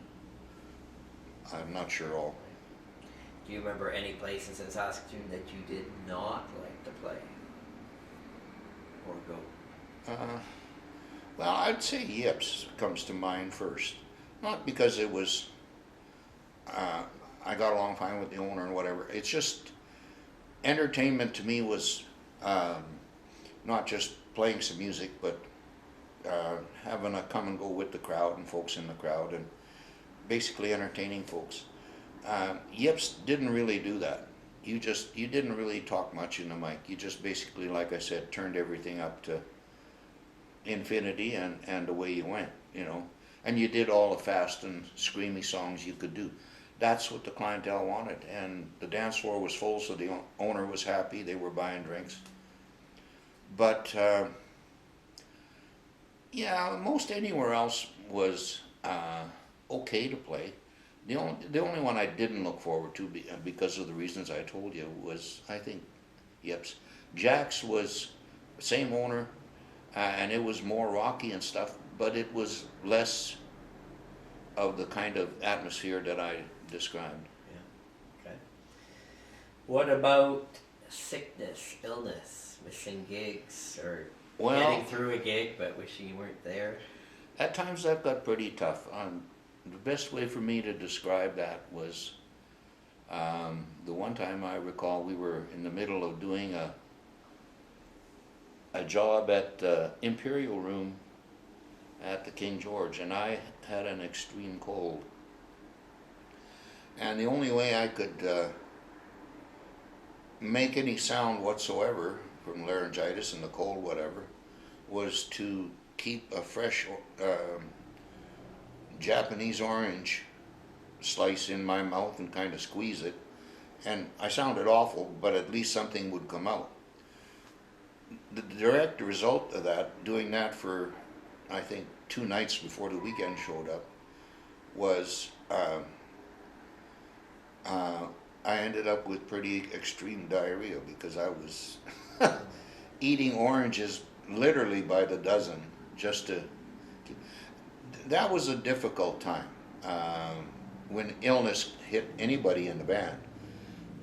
I'm not sure all. Do you remember any places in Saskatoon that you did not like to play or go? Well, I'd say Yips comes to mind first. Not because it was, I got along fine with the owner and whatever. It's just, entertainment to me was not just playing some music, but having a come and go with the crowd and folks in the crowd, and basically entertaining folks. Yips didn't really do that. You didn't really talk much in the mic. You just basically, like I said, turned everything up to infinity, and away you went, and you did all the fast and screamy songs you could do. That's what the clientele wanted, and the dance floor was full, so the owner was happy. They were buying drinks. But yeah, most anywhere else was okay to play. The only one I didn't look forward to because of the reasons I told you was, I think, Yips. Jack's was same owner, and it was more rocky and stuff, but it was less of the kind of atmosphere that I described. Yeah. Okay. What about sickness, illness, missing gigs, or getting through a gig but wishing you weren't there? At times that got pretty tough. The best way for me to describe that was the one time I recall we were in the middle of doing a job at the Imperial Room at the King George, and I had an extreme cold. And the only way I could make any sound whatsoever from laryngitis and the cold, whatever, was to keep a fresh Japanese orange slice in my mouth and kind of squeeze it. And I sounded awful, but at least something would come out. The direct result of that, doing that for, I think, 2 nights before the weekend showed up, was I ended up with pretty extreme diarrhea because I was eating oranges literally by the dozen just to. That was a difficult time when illness hit anybody in the band.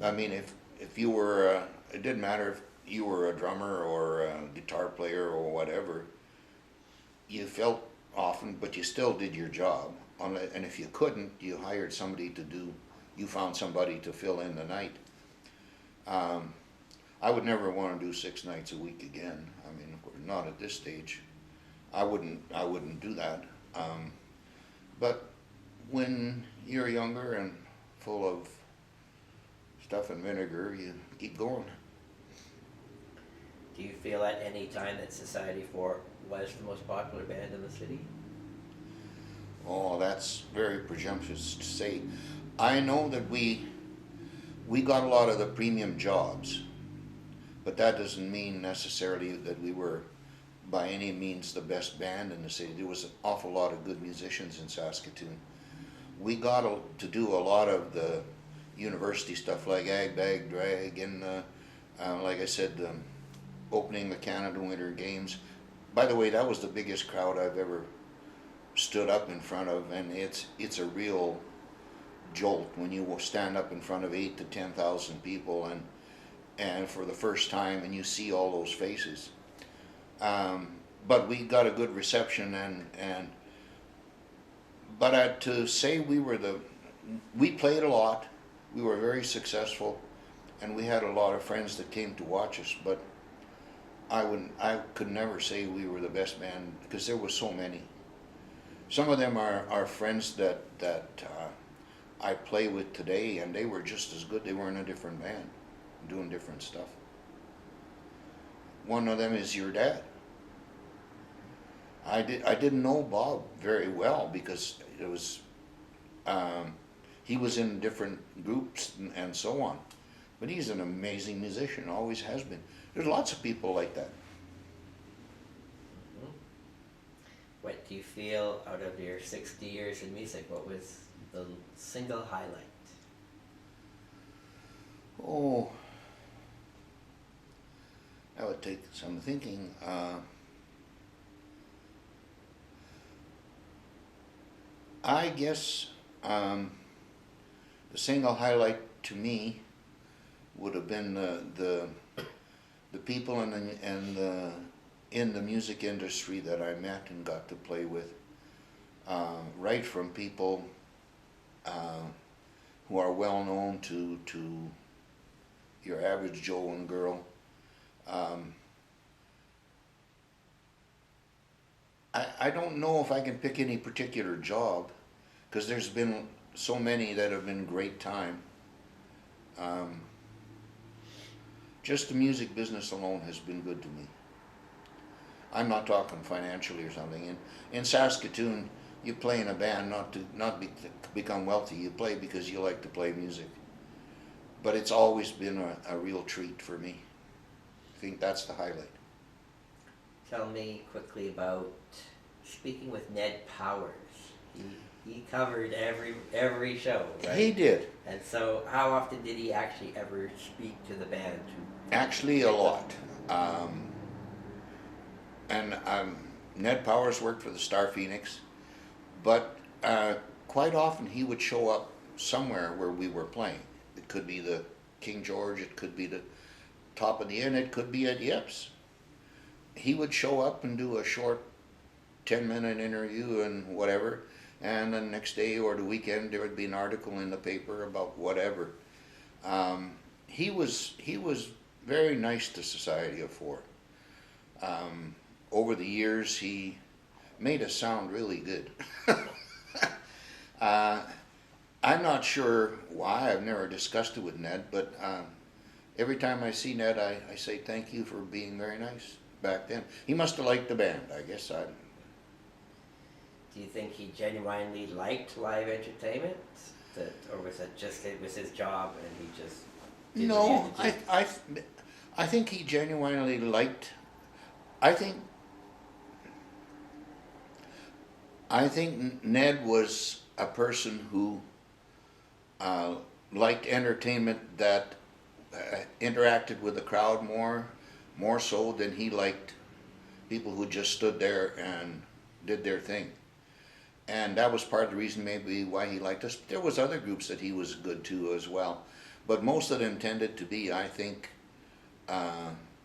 I mean, if you were, it didn't matter if you were a drummer or a guitar player or whatever, you felt often, but you still did your job. And if you couldn't, you hired somebody to do, you found somebody to fill in the night. I would never want to do 6 nights a week again. I mean, not at this stage. I wouldn't do that. But when you're younger and full of stuff and vinegar, you keep going. Do you feel at any time that Society 4 was the most popular band in the city? Oh, that's very presumptuous to say. I know that we got a lot of the premium jobs, but that doesn't mean necessarily that we were by any means the best band in the city. There was an awful lot of good musicians in Saskatoon. We got to do a lot of the university stuff like Ag Bag Drag and like I said, opening the Canada Winter Games. By the way, that was the biggest crowd I've ever stood up in front of, and it's a real jolt when you stand up in front of 8,000 to 10,000 people and for the first time, and you see all those faces. But we got a good reception, but to say we played a lot, we were very successful, and we had a lot of friends that came to watch us, but I could never say we were the best band because there were so many. Some of them are friends that I play with today, and they were just as good. They were in a different band, doing different stuff. One of them is your dad. I didn't know Bob very well because it was he was in different groups and so on, but he's an amazing musician, always has been. There's lots of people like that. Mm-hmm. What do you feel out of your 60 years in music? What was the single highlight? Oh, that would take some thinking. I guess the single highlight to me would have been the people in the music industry that I met and got to play with, right from people who are well known to your average Joe and girl. I don't know if I can pick any particular job because there's been so many that have been great time. Just the music business alone has been good to me. I'm not talking financially or something. In Saskatoon, you play in a band to become wealthy. You play because you like to play music. But it's always been a real treat for me. I think that's the highlight. Tell me quickly about speaking with Ned Powers. He covered every show, right? He did. And so, how often did he actually ever speak to the band? Actually, a lot. Ned Powers worked for the Star Phoenix, but quite often he would show up somewhere where we were playing. It could be the King George, it could be the Top of the Inn, it could be at Yips. He would show up and do a short 10-minute interview and whatever, and the next day or the weekend there would be an article in the paper about whatever. He was very nice to Society of Four. Over the years he made us sound really good. I'm not sure why, I've never discussed it with Ned, but every time I see Ned I say thank you for being very nice back then. He must have liked the band, I guess. Do you think he genuinely liked live entertainment? Or was it just, it was his job and he just did what he No, had to do? I think he genuinely liked, I think Ned was a person who liked entertainment that interacted with the crowd more so than he liked people who just stood there and did their thing. And that was part of the reason maybe why he liked us. There was other groups that he was good to as well, but most of them tended to be, I think,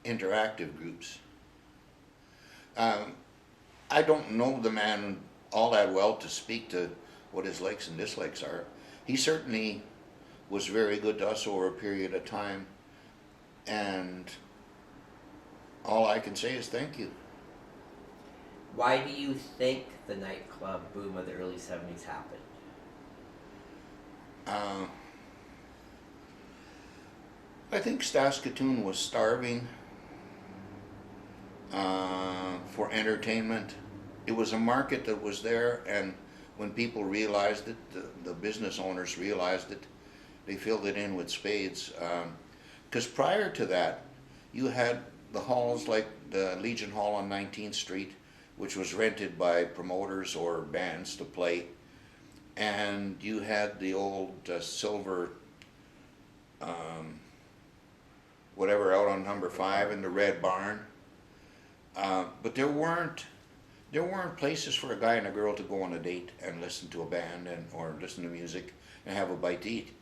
interactive groups. I don't know the man all that well to speak to what his likes and dislikes are. He certainly was very good to us over a period of time, and all I can say is thank you. Why do you think the nightclub boom of the early 70s happened? I think Saskatoon was starving for entertainment. It was a market that was there, and when people realized it, the business owners realized it, they filled it in with spades. Because prior to that, you had the halls like the Legion Hall on 19th Street, which was rented by promoters or bands to play, and you had the old Silver whatever out on number 5 in the Red Barn, but there weren't places for a guy and a girl to go on a date and listen to a band or listen to music and have a bite to eat.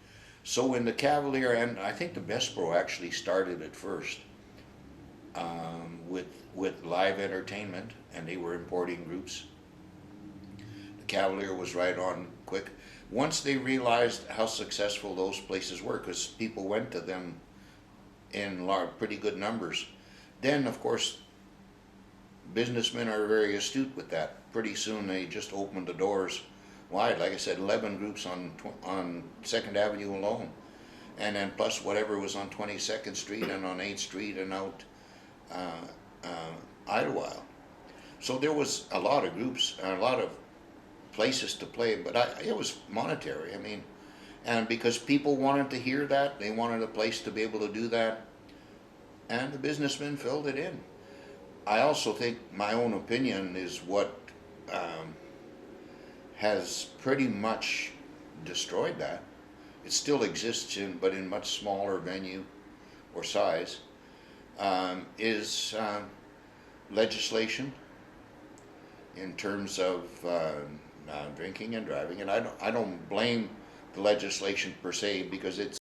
So when the Cavalier, and I think the Bespro actually started it first, with live entertainment, and they were importing groups. The Cavalier was right on quick. Once they realized how successful those places were, because people went to them in pretty good numbers, then of course businessmen are very astute with that. Pretty soon they just opened the doors wide. Like I said, 11 groups on 2nd Avenue alone, and then plus whatever was on 22nd Street and on 8th Street and out Idlewild. So there was a lot of groups and a lot of places to play, but it was monetary. I mean, and because people wanted to hear that, they wanted a place to be able to do that, and the businessmen filled it in. I also think my own opinion is what has pretty much destroyed that. It still exists but in much smaller venue or size, is legislation in terms of drinking and driving. And I don't blame the legislation per se, because it's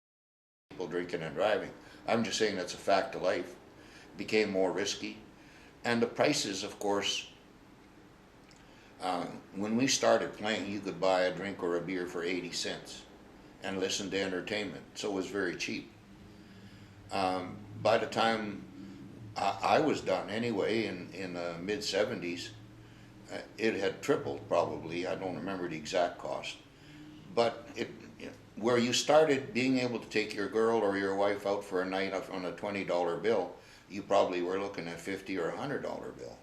people drinking and driving. I'm just saying that's a fact of life. It became more risky. And the prices, of course, when we started playing, you could buy a drink or a beer for 80 cents and listen to entertainment, so it was very cheap. By the time I was done anyway, in the mid-70s, it had tripled probably. I don't remember the exact cost. But where you started being able to take your girl or your wife out for a night on a $20 bill, you probably were looking at $50 or $100 bill.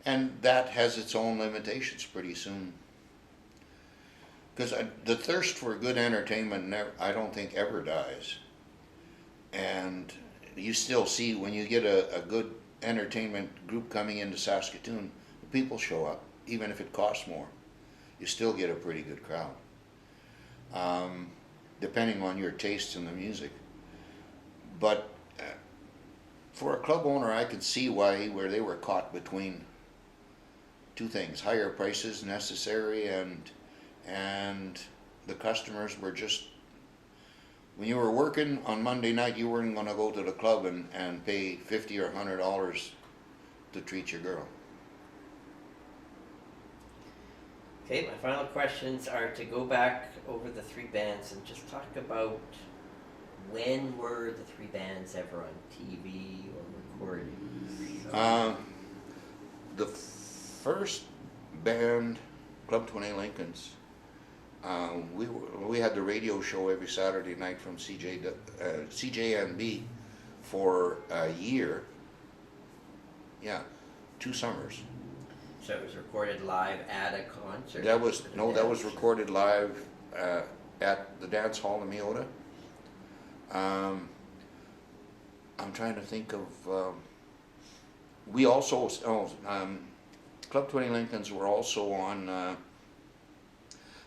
And that has its own limitations pretty soon. because the thirst for good entertainment I don't think ever dies. And you still see when you get a good entertainment group coming into Saskatoon, the people show up, even if it costs more. You still get a pretty good crowd, depending on your tastes in the music. But for a club owner, I could see where they were caught between two things: higher prices necessary, and the customers were just, when you were working on Monday night, you weren't going to go to the club and pay $50 or $100 to treat your girl. Okay, my final questions are to go back over the three bands and just talk about when were the three bands ever on TV or recorded? The first band, Club 20 Lincolns, we had the radio show every Saturday night from CJNB for a year. Yeah, 2 summers. So it was recorded live at a concert? That was recorded live at the Dance Hall in Meota. I'm trying to think of. We also Club 20 Lincolns were also on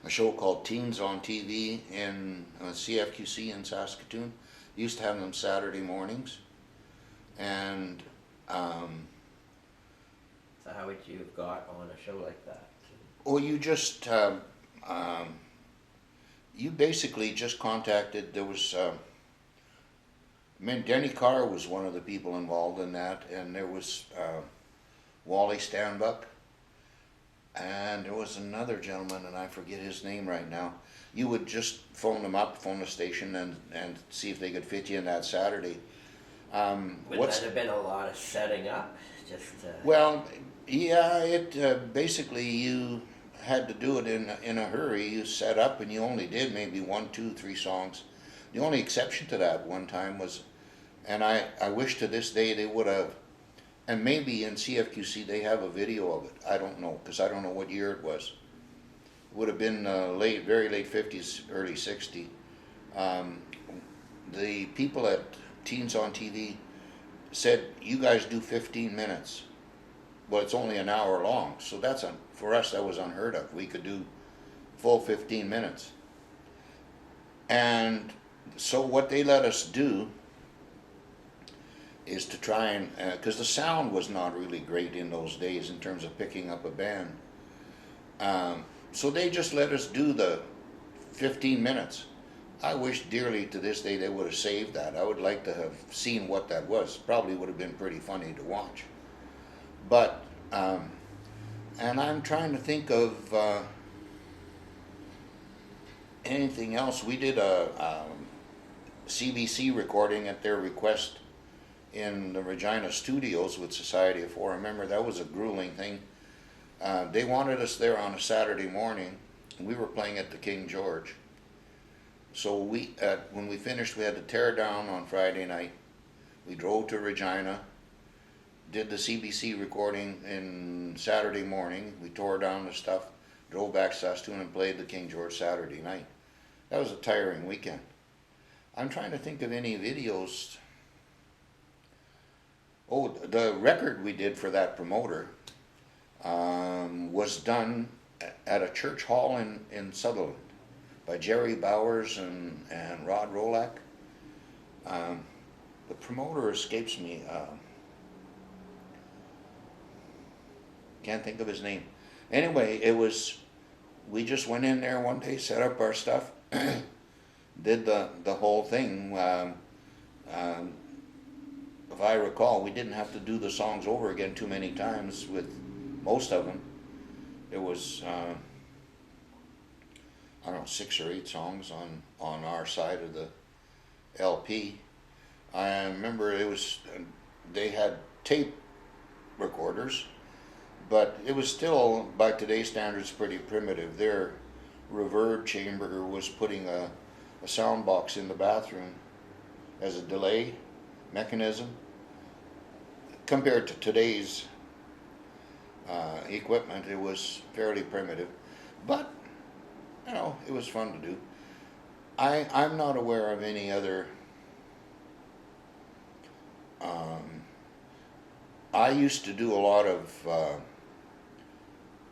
a show called Teens on TV in CFQC in Saskatoon. Used to have them Saturday mornings, and. So how would you have got on a show like that? Well, you just you basically just contacted. There was. Denny Carr was one of the people involved in that, and there was Wally Stanbuck, and there was another gentleman, and I forget his name right now. You would just phone them up, phone the station, and see if they could fit you in that Saturday. Would that have been a lot of setting up? Well, yeah, it basically you had to do it in a hurry. You set up, and you only did maybe 1, 2, 3 songs. The only exception to that one time was, and I wish to this day they would have, and maybe in CFQC they have a video of it. I don't know, because I don't know what year it was. It would have been very late 50s, early 60s. The people at Teens on TV said, you guys do 15 minutes. Well, it's only an hour long, so for us that was unheard of. We could do full 15 minutes. And so what they let us do is to try and, because the sound was not really great in those days in terms of picking up a band. So they just let us do the 15 minutes. I wish dearly to this day they would have saved that. I would like to have seen what that was. Probably would have been pretty funny to watch. But, and I'm trying to think of anything else. We did a CBC recording at their request in the Regina studios with Society of 4. I remember that was a grueling thing. They wanted us there on a Saturday morning. We were playing at the King George. So when we finished, we had to tear down on Friday night. We drove to Regina, did the CBC recording in Saturday morning. We tore down the stuff, drove back to Saskatoon and played the King George Saturday night. That was a tiring weekend. I'm trying to think of any videos. Oh, the record we did for that promoter was done at a church hall in Sutherland by Jerry Bowers and Rod Rolak. The promoter escapes me. Can't think of his name. Anyway, we just went in there one day, set up our stuff, did the whole thing. If I recall, we didn't have to do the songs over again too many times with most of them. It was, I don't know, 6 or 8 songs on our side of the LP. I remember they had tape recorders, but it was still, by today's standards, pretty primitive. Their reverb chamber was putting a sound box in the bathroom as a delay mechanism. Compared to today's equipment, it was fairly primitive. But you know, it was fun to do. I'm not aware of any other. I used to do a lot of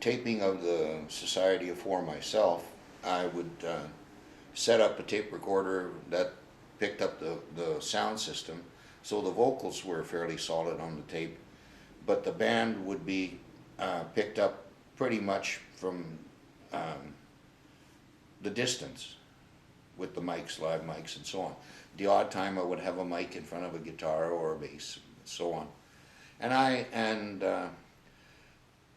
taping of the Society of Four myself. I would set up a tape recorder that picked up the sound system, so the vocals were fairly solid on the tape, but the band would be picked up pretty much from the distance with the mics, live mics, and so on. The odd time I would have a mic in front of a guitar or a bass, and so on. And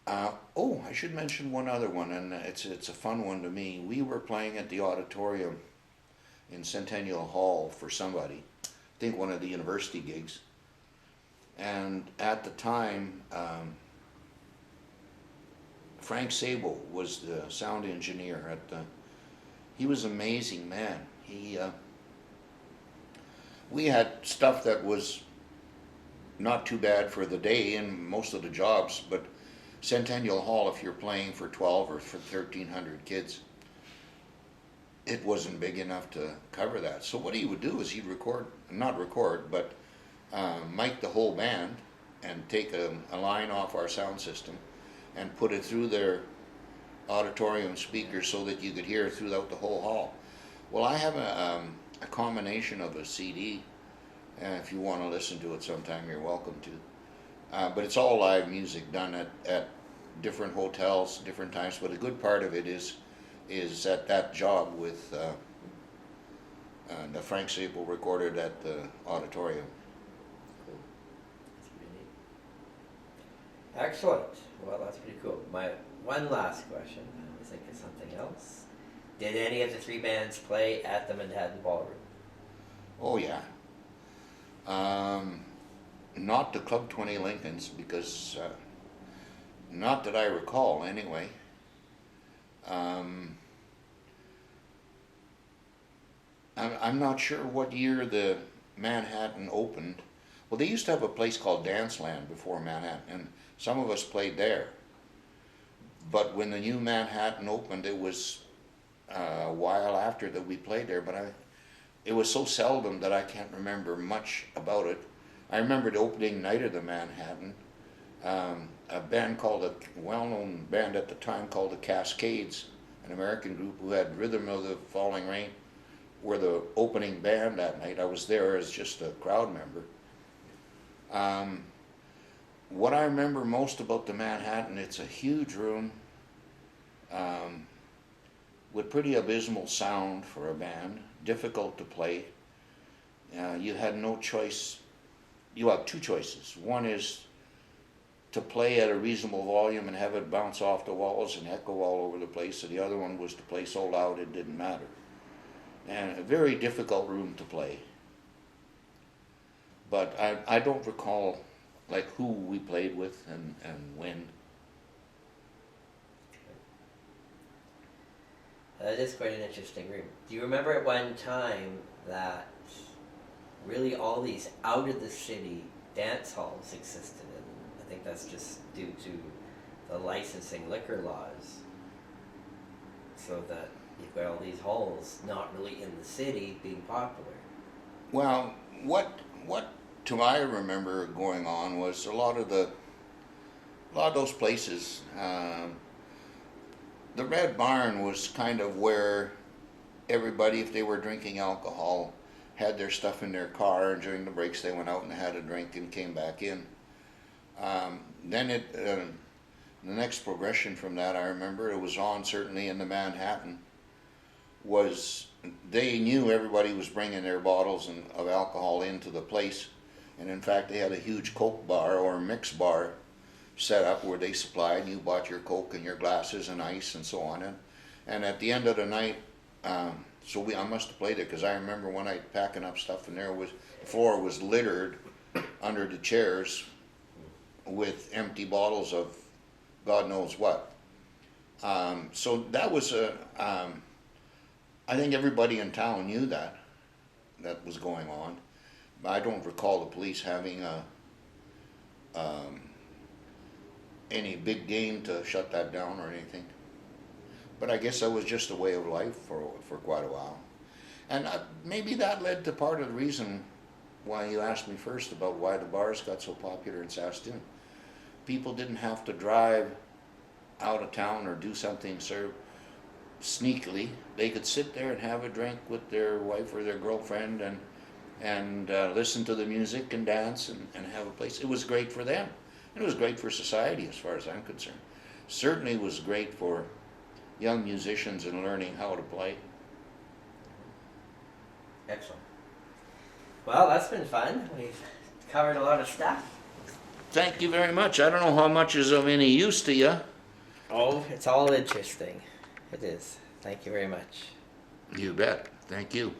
oh, I should mention one other one, and it's a fun one to me. We were playing at the auditorium in Centennial Hall for somebody, I think one of the university gigs. And at the time, Frank Sable was the sound engineer at the. He was an amazing man. We had stuff that was not too bad for the day in most of the jobs, but Centennial Hall, if you're playing for 12 or for 1,300 kids, it wasn't big enough to cover that. So what he would do is he'd not record, but mic the whole band and take a line off our sound system and put it through their auditorium speakers so that you could hear throughout the whole hall. Well, I have a combination of a CD, and if you want to listen to it sometime, you're welcome to. But it's all live music done at different hotels, different times. But a good part of it is at that job with the Frank Sable recorded at the auditorium. Cool. That's pretty neat. Excellent. Well, that's pretty cool. My one last question. I was thinking something else. Did any of the three bands play at the Manhattan Ballroom? Oh yeah. Not the Club 20 Lincolns, because not that I recall anyway. I'm not sure what year the Manhattan opened. Well, they used to have a place called Danceland before Manhattan, and some of us played there. But when the new Manhattan opened, it was a while after that we played there, but it was so seldom that I can't remember much about it. I remember the opening night of the Manhattan. A band a well-known band at the time called the Cascades, an American group who had Rhythm of the Falling Rain, were the opening band that night. I was there as just a crowd member. What I remember most about the Manhattan, it's a huge room with pretty abysmal sound for a band, difficult to play. You had no choice. You have two choices. One is to play at a reasonable volume and have it bounce off the walls and echo all over the place, and the other one was to play so loud it didn't matter. And a very difficult room to play. But I don't recall like who we played with and when. That is quite an interesting room. Do you remember at one time that really all these out of the city dance halls existed? And I think that's just due to the licensing liquor laws. So that you've got all these halls not really in the city being popular. Well, what to I remember going on was a lot of those places. The Red Barn was kind of where everybody, if they were drinking alcohol, had their stuff in their car, and during the breaks they went out and had a drink and came back in. Then the next progression from that, I remember, it was on certainly in the Manhattan, was they knew everybody was bringing their bottles of alcohol into the place, and in fact they had a huge Coke bar or mix bar set up where they supplied. You bought your Coke and your glasses and ice and so on, and at the end of the night, I must have played it, because I remember one night packing up stuff, and the floor was littered under the chairs with empty bottles of God knows what. So that was I think everybody in town knew that was going on. I don't recall the police having any big game to shut that down or anything. But I guess that was just a way of life for quite a while. And maybe that led to part of the reason why you asked me first about why the bars got so popular in Saskatoon. People didn't have to drive out of town or do something sneakily. They could sit there and have a drink with their wife or their girlfriend and listen to the music and dance and have a place. It was great for them. And it was great for society as far as I'm concerned. Certainly was great for young musicians and learning how to play. Excellent. Well, that's been fun. We've covered a lot of stuff. Thank you very much. I don't know how much is of any use to you. Oh, it's all interesting. It is. Thank you very much. You bet. Thank you.